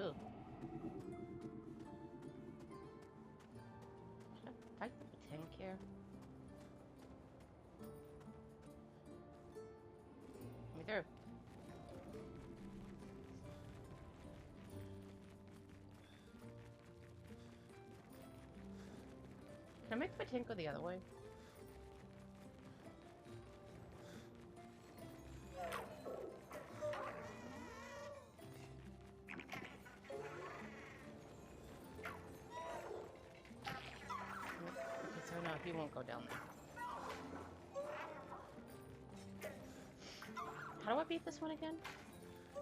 Speaker 1: Ooh. Should I fight the tank here? Let me through. Can I make my tank go the other way? Okay, so no, he won't go down there. How do I beat this one again? I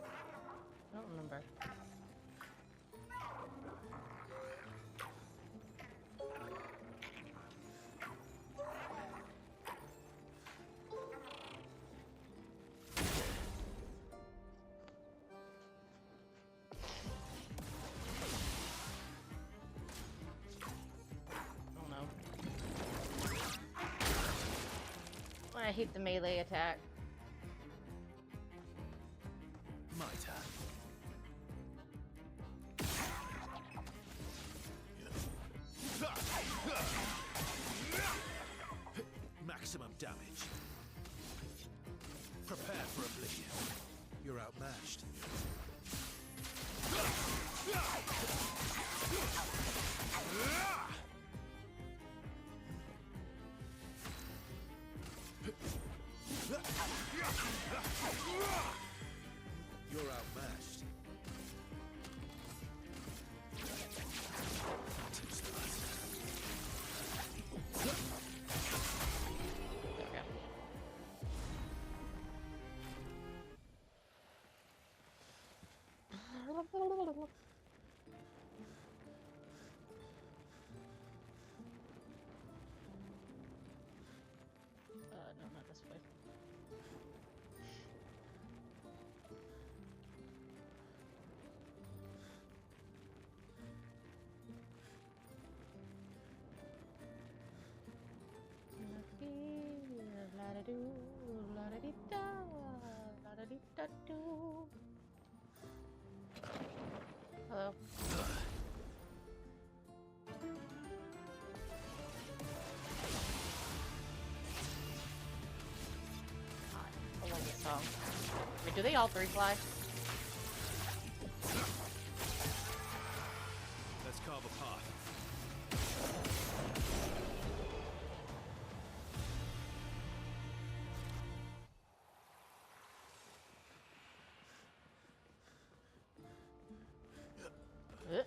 Speaker 1: don't remember. Oh no. I hate the melee attack.
Speaker 2: My turn. Maximum damage. Prepare for oblivion. You're outmatched. You're outmatched.
Speaker 1: No, not this way. La-da-doo, la-da-dee-da, la-da-dee-da-doo. Hello. I love this song. Wait, do they all three fly?
Speaker 2: Let's carve a path.
Speaker 1: Uh.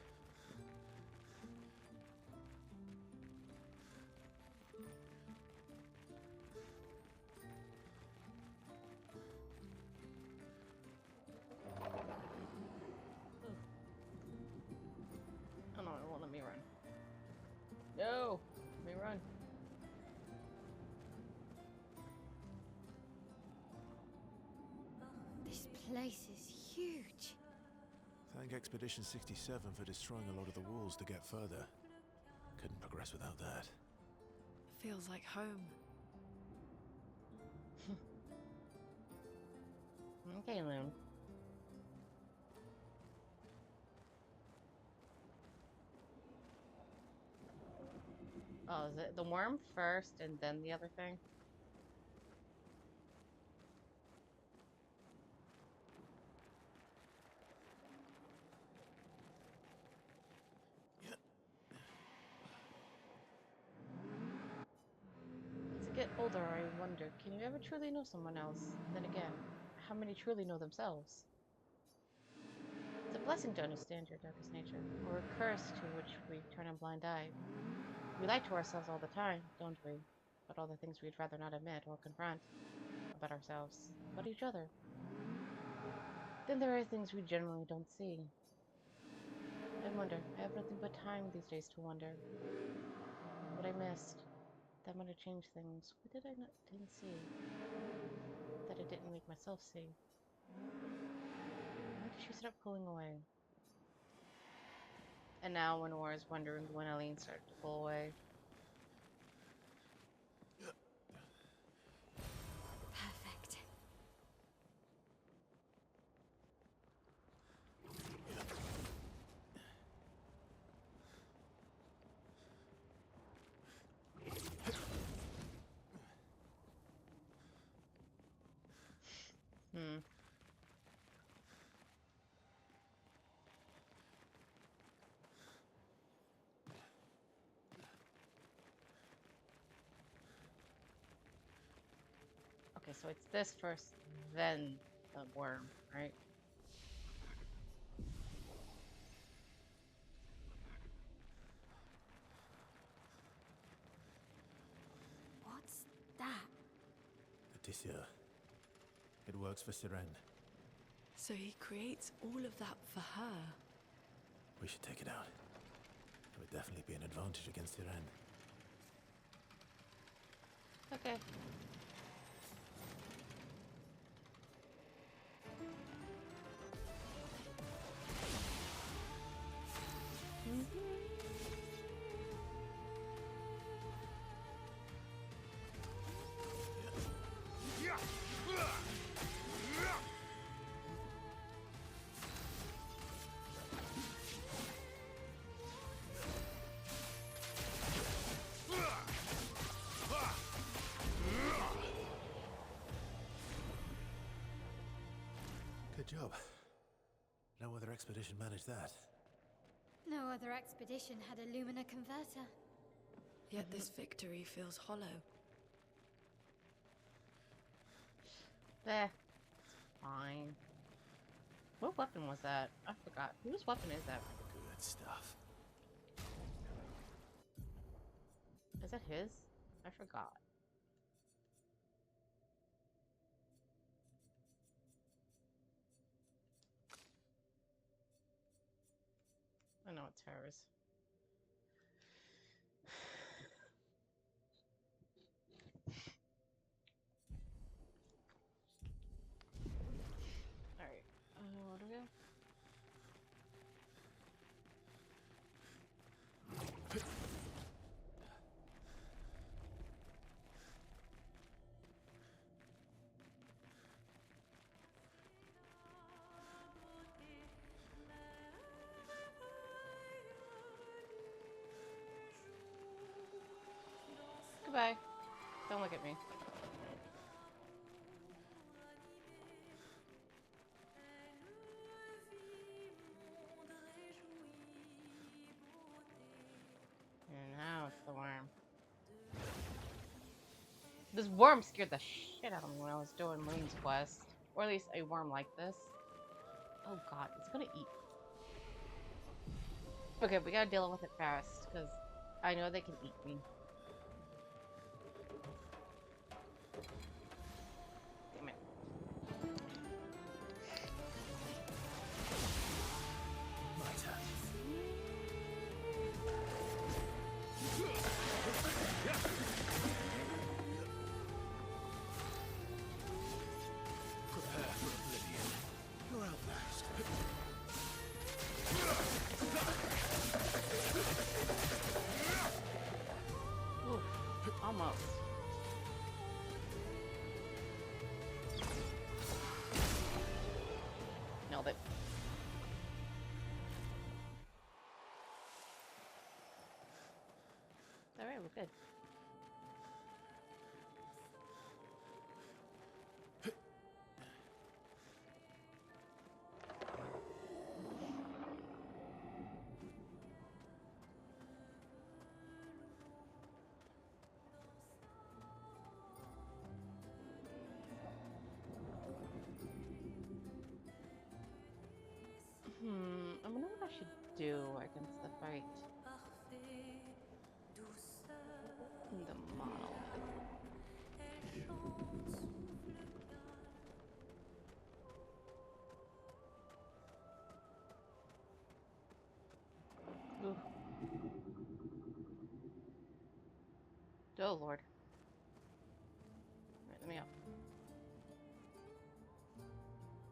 Speaker 1: Oh no, it won't let me run.
Speaker 3: place is huge.
Speaker 5: Thank Expedition 67 for destroying a lot of the walls to get further. Couldn't progress without that.
Speaker 4: Feels like home.
Speaker 1: Okay, Loon. Oh, is it the worm first and then the other thing? As I get older, I wonder, can you ever truly know someone else? Then again, how many truly know themselves? It's a blessing to understand your darkest nature, or a curse to which we turn a blind eye. We lie to ourselves all the time, don't we? About all the things we'd rather not admit or confront about ourselves, about each other. Then there are things we generally don't see. I wonder, I have nothing but time these days to wonder. What I missed, that might have changed things. What did I not didn't see? That I didn't make myself see. Why did she start pulling away? And now Winnow is wondering when Eileen started to pull away.
Speaker 3: Perfect.
Speaker 1: Hmm. Okay, so it's this first, then the worm, right?
Speaker 3: What's that?
Speaker 5: The Tissure. It works for Sirene.
Speaker 4: So he creates all of that for her.
Speaker 5: We should take it out. It would definitely be an advantage against Sirene.
Speaker 1: Okay.
Speaker 5: Good job. No other expedition managed that.
Speaker 3: No other expedition had a Lumina converter.
Speaker 4: Yet this victory feels hollow.
Speaker 1: Eh, fine. What weapon was that? I forgot. Whose weapon is that?
Speaker 5: Good stuff.
Speaker 1: Is that his? I forgot. I know it's hers. Alright. Where do we go? Goodbye. Don't look at me. And now it's the worm. This worm scared the shit out of me when I was doing Marie's quest. Or at least a worm like this. Oh god, it's gonna eat. Okay, we gotta deal with it fast, because I know they can eat me. Damn it.
Speaker 5: My turn. Prepare for oblivion.
Speaker 1: good. I wonder what I should do against the fight. The monolith. Ooh. Oh Lord. Alright, let me out.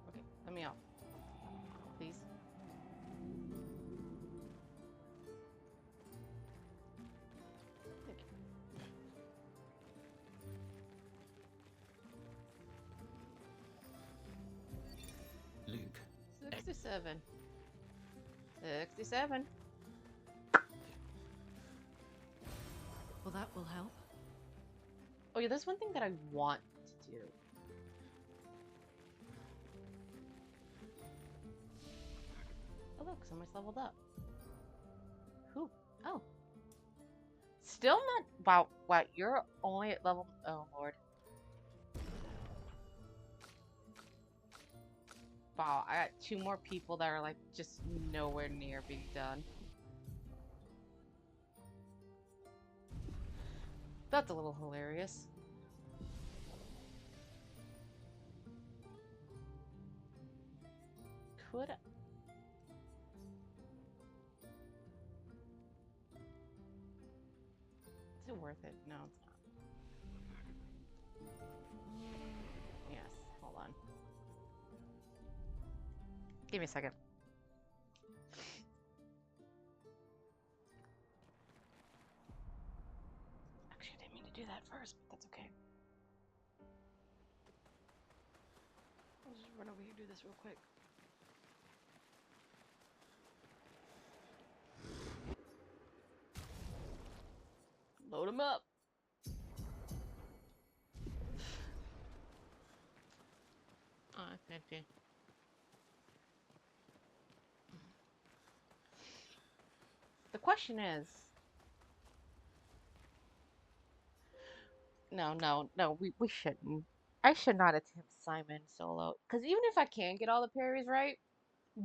Speaker 1: Okay, let me out. Please. Thank you. 67. 67.
Speaker 4: Well, that will help.
Speaker 1: Oh yeah, there's one thing that I want to do. Oh look, someone's leveled up. Who? Oh. Still not. Wow, what? You're only at level. Oh Lord. Wow, I got 2 more people that are like just nowhere near being done. That's a little hilarious. Could I... Is it worth it? No, it's not. Yes, hold on. Give me a second. Actually, I didn't mean to do that first, but that's okay. I'll just run over here and do this real quick. Load him up. Oh, 50. The question is... No, we shouldn't. I should not attempt Simon solo. Because even if I can get all the parries right,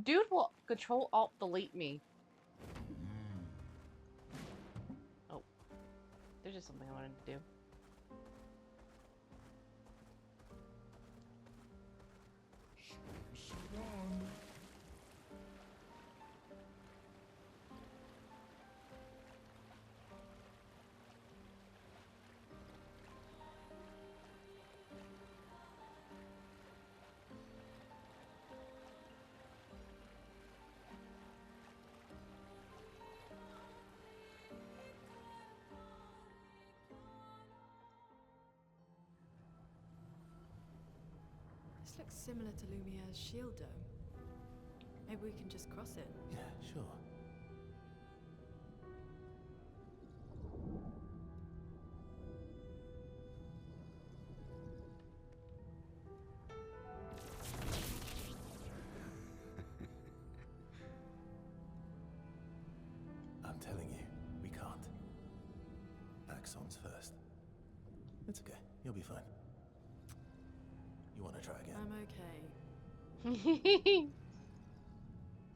Speaker 1: dude will control alt delete me. Oh. There's just something I wanted to do.
Speaker 4: This looks similar to Lumiere's shield dome. Maybe we can just cross it.
Speaker 2: Yeah, sure. I'm telling you, we can't. Axon's first. It's okay. You'll be fine. You want to try again?
Speaker 4: I'm okay.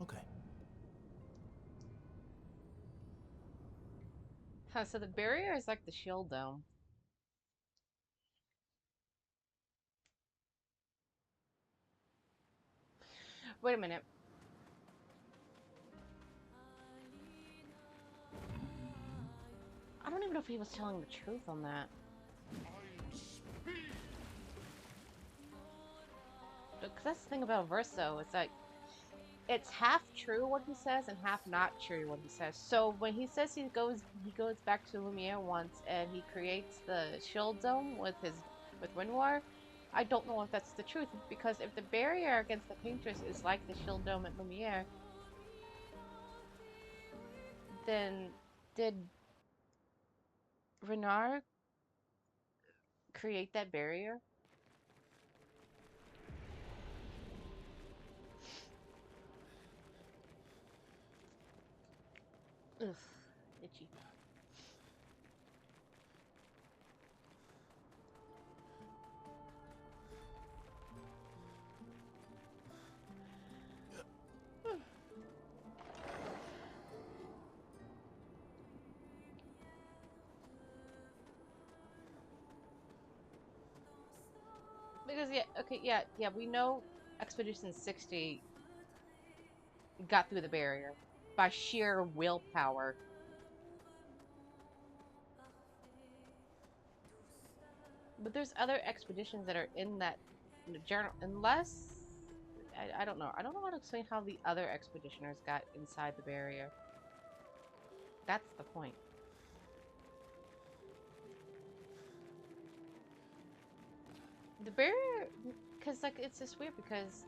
Speaker 2: Okay.
Speaker 1: Huh, so the barrier is like the shield dome. Wait a minute. I don't even know if he was telling the truth on that. Because that's the thing about Verso, it's like, it's half true what he says and half not true what he says. So when he says he goes back to Lumiere once and he creates the shield dome with Renoir, I don't know if that's the truth, because if the barrier against the painters is like the shield dome at Lumiere, then did Renard create that barrier? Ugh, itchy. Because yeah, okay, yeah, we know Expedition 60 got through the barrier by sheer willpower. But there's other expeditions that are in that journal, unless I don't know. I don't know how to explain how the other expeditioners got inside the barrier. That's the point. The barrier, because like it's just weird because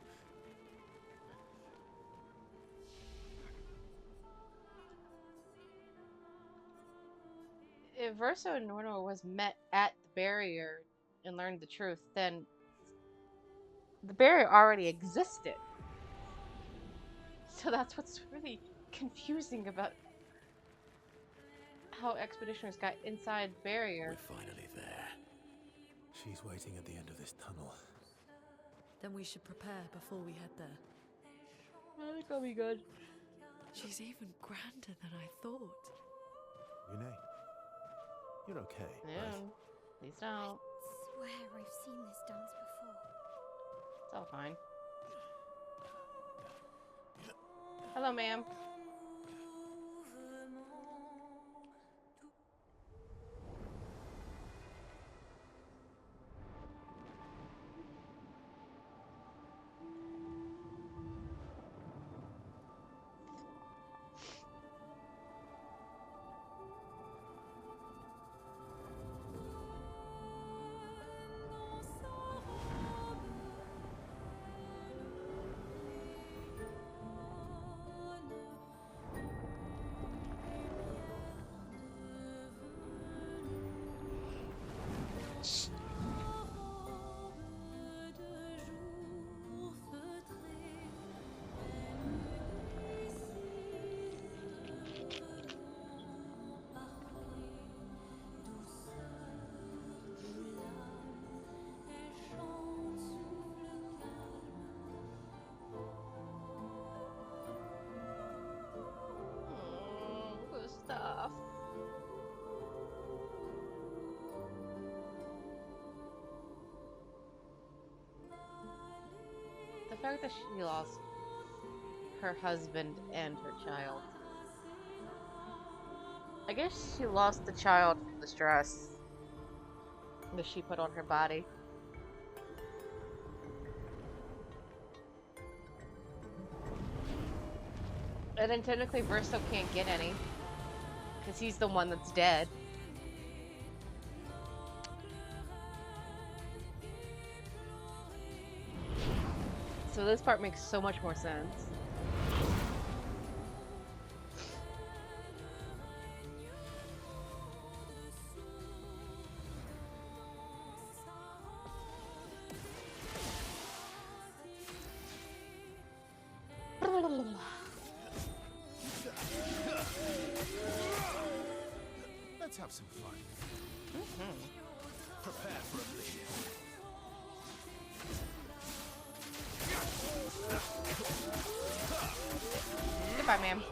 Speaker 1: if Verso and Norno was met at the barrier and learned the truth, then the barrier already existed. So that's what's really confusing about how expeditioners got inside the barrier.
Speaker 5: We're finally there.
Speaker 2: She's waiting at the end of this tunnel.
Speaker 4: Then we should prepare before we head there.
Speaker 1: I think I'll be good.
Speaker 4: She's even grander than I thought.
Speaker 2: Renee, you're okay,
Speaker 1: Yeah,
Speaker 2: right?
Speaker 1: please don't.
Speaker 3: Swear I've seen this dance before.
Speaker 1: It's all fine. Hello, ma'am. Good stuff. The fact that she lost her husband and her child. I guess she lost the child from the stress that she put on her body. And then technically Verso can't get any. Because he's the one that's dead. So this part makes so much more sense.
Speaker 2: Let's have some fun. Prepare for a bleed.
Speaker 1: Goodbye, ma'am.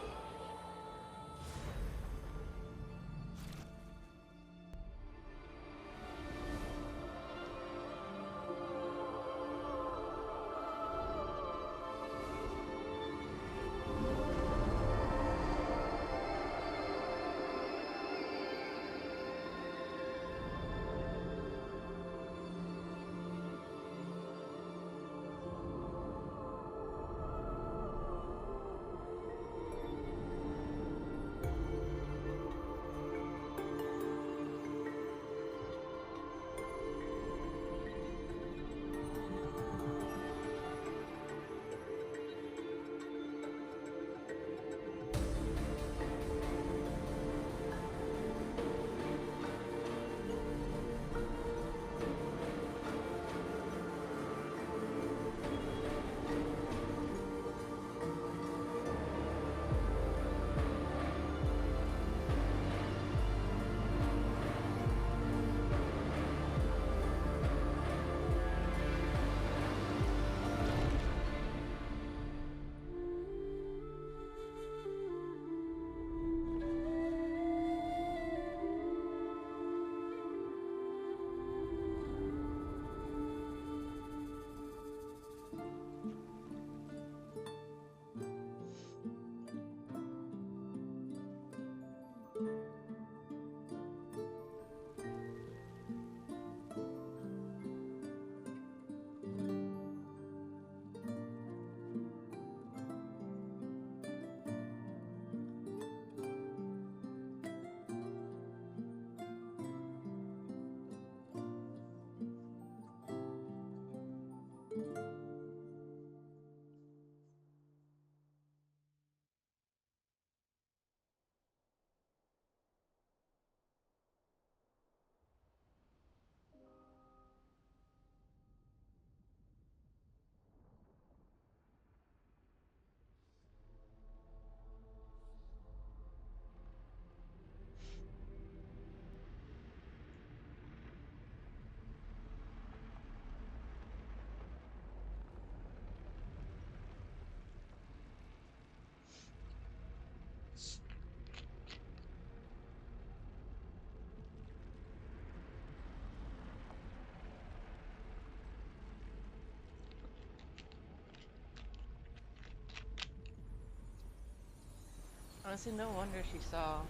Speaker 1: Honestly, no wonder she saw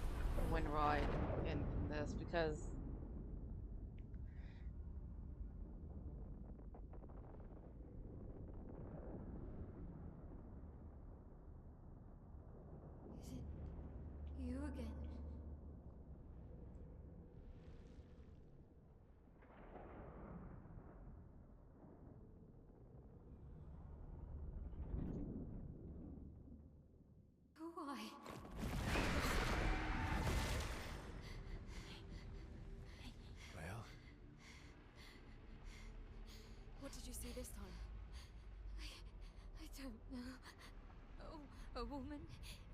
Speaker 1: Winrod in this, because
Speaker 3: Is it you again? Why?
Speaker 5: Well,
Speaker 9: What did you see this time?
Speaker 3: I don't know. Oh, a woman.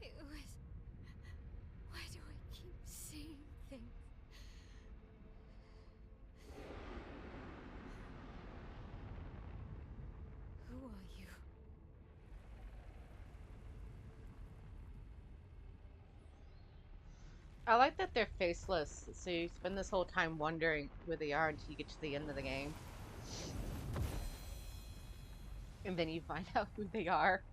Speaker 3: It was. Why do I keep seeing things? Who are you?
Speaker 1: I like that they're faceless, so you spend this whole time wondering who they are until you get to the end of the game. And then you find out who they are.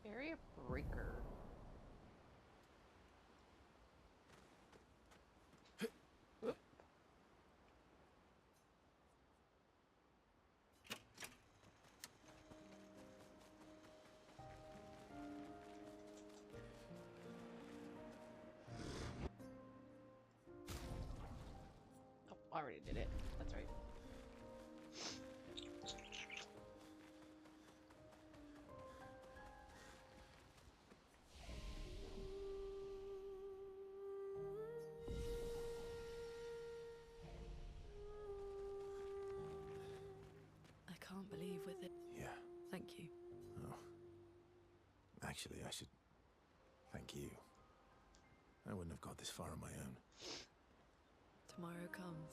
Speaker 1: Area breaker. Oop. Oh, I already did it. That's right.
Speaker 4: I can't believe with it.
Speaker 5: yeah.
Speaker 4: Thank you.
Speaker 5: Oh. Actually, I should thank you. I wouldn't have got this far on my own.
Speaker 4: Tomorrow comes.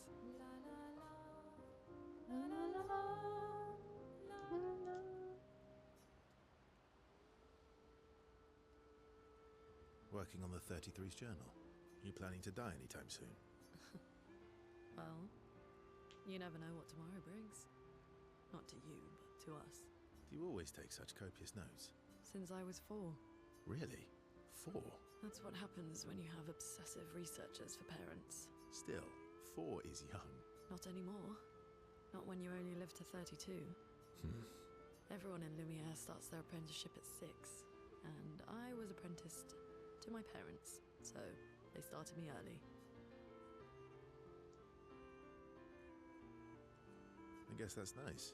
Speaker 5: Working on the 33's journal. You planning to die anytime soon?
Speaker 4: Well, you never know what tomorrow brings. Not to you, but to us.
Speaker 5: Do you always take such copious notes?
Speaker 4: Since I was 4.
Speaker 5: Really? 4?
Speaker 4: That's what happens when you have obsessive researchers for parents.
Speaker 5: Still, 4 is young.
Speaker 4: Not anymore. Not when you only live to 32. Everyone in Lumiere starts their apprenticeship at 6. And I was apprenticed to my parents, so they started me early.
Speaker 5: I guess that's nice.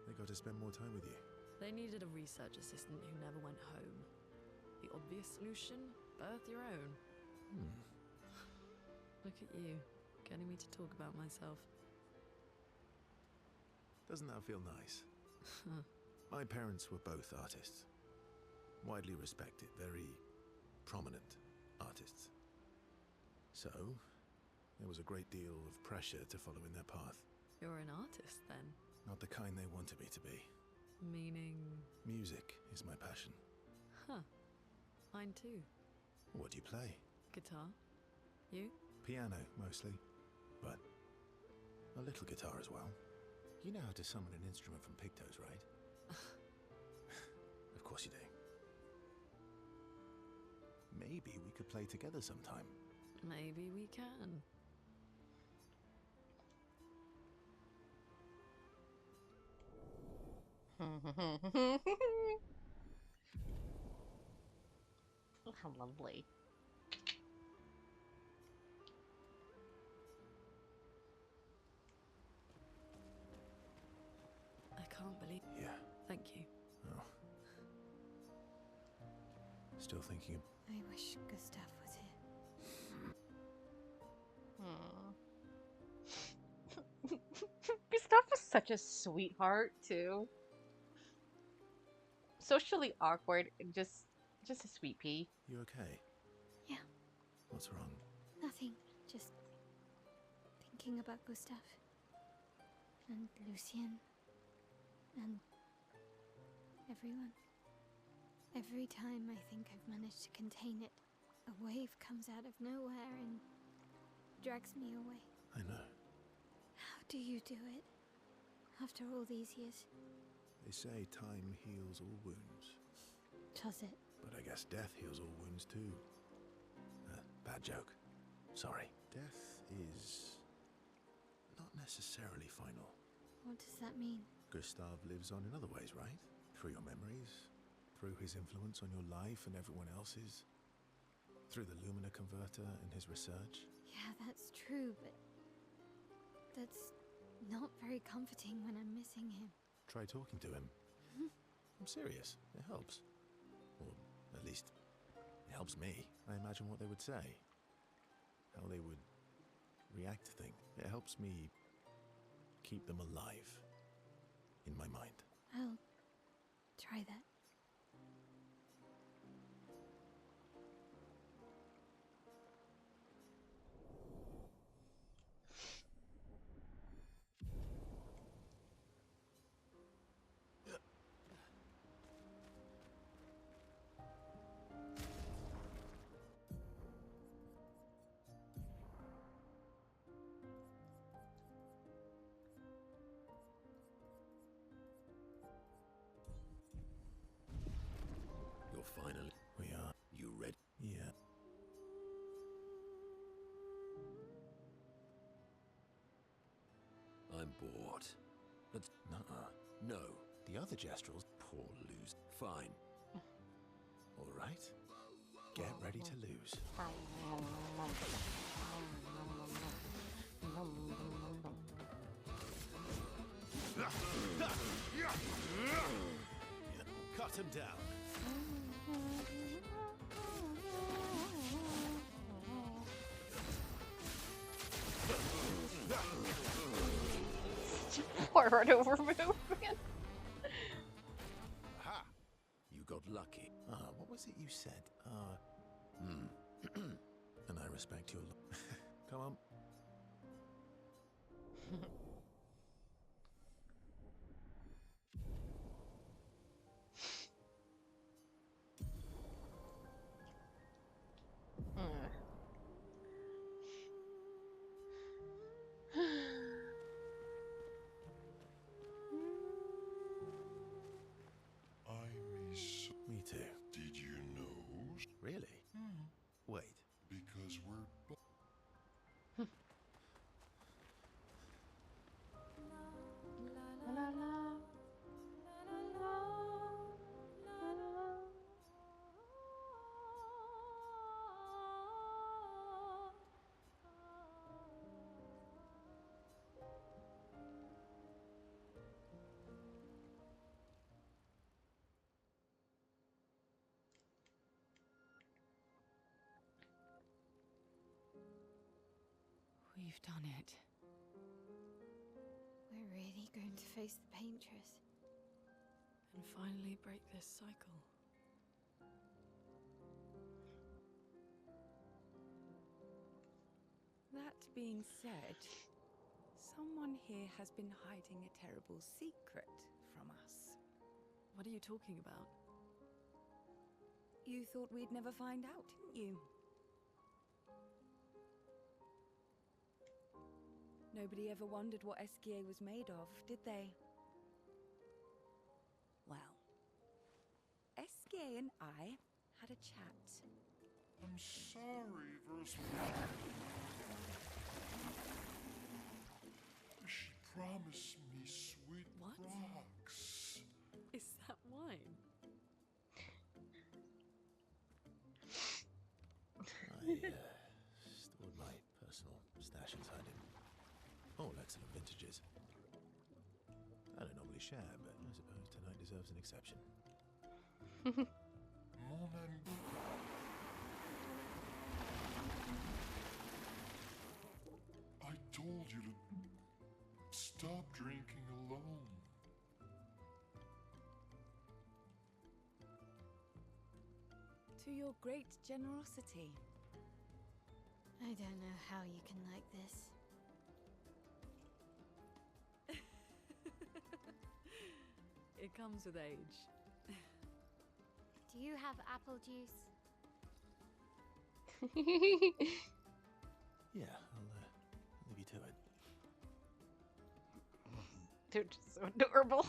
Speaker 5: They got to spend more time with you.
Speaker 4: They needed a research assistant who never went home. The obvious solution? Birth your own. Look at you, getting me to talk about myself.
Speaker 5: Doesn't that feel nice? My parents were both artists. Widely respected, very prominent artists. So, there was a great deal of pressure to follow in their path.
Speaker 4: You're an artist, then?
Speaker 5: Not the kind they wanted me to be.
Speaker 4: Meaning?
Speaker 5: Music is my passion.
Speaker 4: Huh. Mine too.
Speaker 5: What do you play?
Speaker 4: Guitar. You?
Speaker 5: Piano, mostly. But a little guitar as well. You know how to summon an instrument from Pictos, right? Of course you do. Maybe we could play together sometime.
Speaker 4: Maybe we can.
Speaker 1: How lovely.
Speaker 4: I can't believe...
Speaker 5: Yeah.
Speaker 4: Thank you.
Speaker 5: Oh. Still thinking of...
Speaker 3: I wish Gustav was here.
Speaker 1: Such a sweetheart too. Socially awkward and just a sweet pea.
Speaker 5: You okay?
Speaker 3: Yeah,
Speaker 5: What's wrong?
Speaker 3: nothing. Just thinking about Gustav. And Lucien. And everyone. Every time I think I've managed to contain it, a wave comes out of nowhere and drags me away.
Speaker 5: I know.
Speaker 3: How do you do it? After all these years?
Speaker 5: They say time heals all wounds.
Speaker 3: Does it?
Speaker 5: But I guess death heals all wounds too. Bad joke. Sorry. Death is not necessarily final.
Speaker 3: What does that mean?
Speaker 5: Gustav lives on in other ways, right? Through your memories, through his influence on your life and everyone else's, through the Lumina converter and his research.
Speaker 3: Yeah, that's true, but that's not very comforting when I'm missing him.
Speaker 5: Try talking to him. I'm serious. It helps. Or at least, it helps me. I imagine what they would say. How they would react to things. It helps me keep them alive in my mind.
Speaker 3: I'll try that.
Speaker 7: You're finally...
Speaker 5: We are.
Speaker 7: You ready?
Speaker 5: Yeah.
Speaker 7: I'm bored. Let's...
Speaker 5: Nuh-uh.
Speaker 7: No.
Speaker 5: The other Gestrels.
Speaker 7: Poor lose. Fine.
Speaker 5: All right. Get ready to lose. Cut him down.
Speaker 1: Forward over movement.
Speaker 5: Aha!
Speaker 7: You got lucky.
Speaker 5: What was it you said? And I respect your... Come on.
Speaker 8: I miss.
Speaker 5: Me too.
Speaker 8: Did you know?
Speaker 5: Really? Wait.
Speaker 8: Because we're.
Speaker 1: La la la.
Speaker 9: We've done it.
Speaker 3: We're really going to face the Paintress.
Speaker 4: And finally break this cycle.
Speaker 9: That being said, someone here has been hiding a terrible secret from us.
Speaker 4: What are you talking about?
Speaker 9: You thought we'd never find out, didn't you? Nobody ever wondered what Esquier was made of, did they? Well, Esquier and I had a chat.
Speaker 8: I'm sorry, verse. She promised me sweet
Speaker 4: What?
Speaker 8: rocks.
Speaker 4: Is that wine?
Speaker 5: I stored my personal stash inside him. All excellent vintages. I don't normally share, but I suppose tonight deserves an exception.
Speaker 8: Mon ami. I told you to stop drinking alone.
Speaker 9: to your great generosity.
Speaker 3: I don't know how you can like this.
Speaker 4: It comes with age.
Speaker 3: Do you have apple juice?
Speaker 2: Yeah, I'll leave you to it.
Speaker 1: They're just so adorable.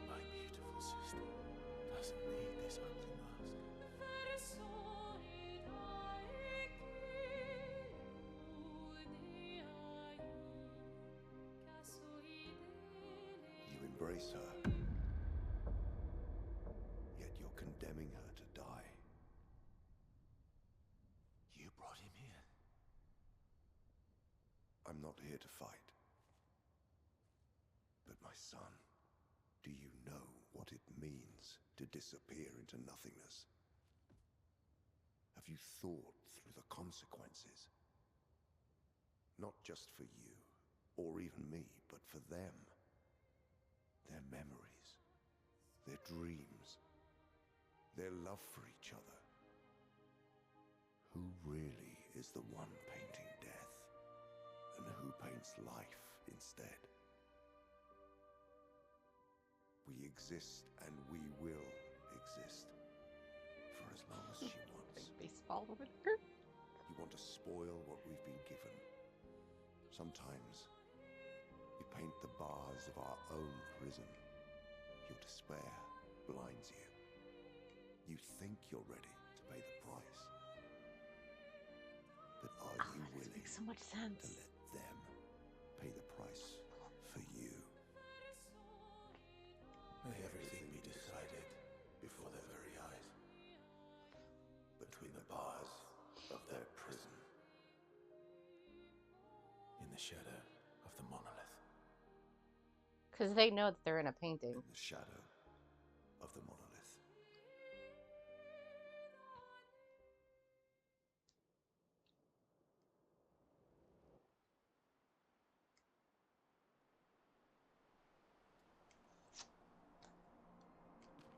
Speaker 2: My beautiful sister doesn't need this ugly mask.
Speaker 10: You embrace her, yet you're condemning her to die.
Speaker 2: You brought him here.
Speaker 10: I'm not here to fight. But my son, do you know what it means to disappear into nothingness? Have you thought through the consequences? Not just for you, or even me, but for them. Their memories, their dreams, their love for each other. Who really is the one painting death, and who paints life instead? We exist, and we will exist for as long as she wants.
Speaker 1: Baseball over there.
Speaker 10: You want to spoil what we've been given. Sometimes we paint the bars of our own prison. Your despair blinds you. You think you're ready to pay the price. But are you
Speaker 1: That
Speaker 10: willing
Speaker 1: makes so much
Speaker 10: to
Speaker 1: sense.
Speaker 10: let them pay the price for you?
Speaker 2: May everything be decided before their very eyes. Between the bars of their prison. In the shadow of the monolith.
Speaker 1: Because they know that they're in a painting.
Speaker 10: In the shadow of the monolith.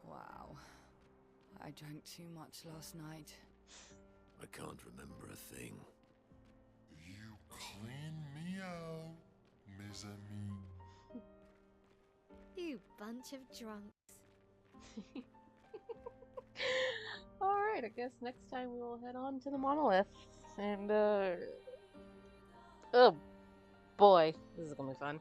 Speaker 9: Wow. I drank too much last night.
Speaker 7: I can't remember a thing.
Speaker 8: You clean me out, mes amis.
Speaker 3: You bunch of drunks.
Speaker 1: Alright, I guess next time we'll head on to the monolith. And, oh boy, this is gonna be fun.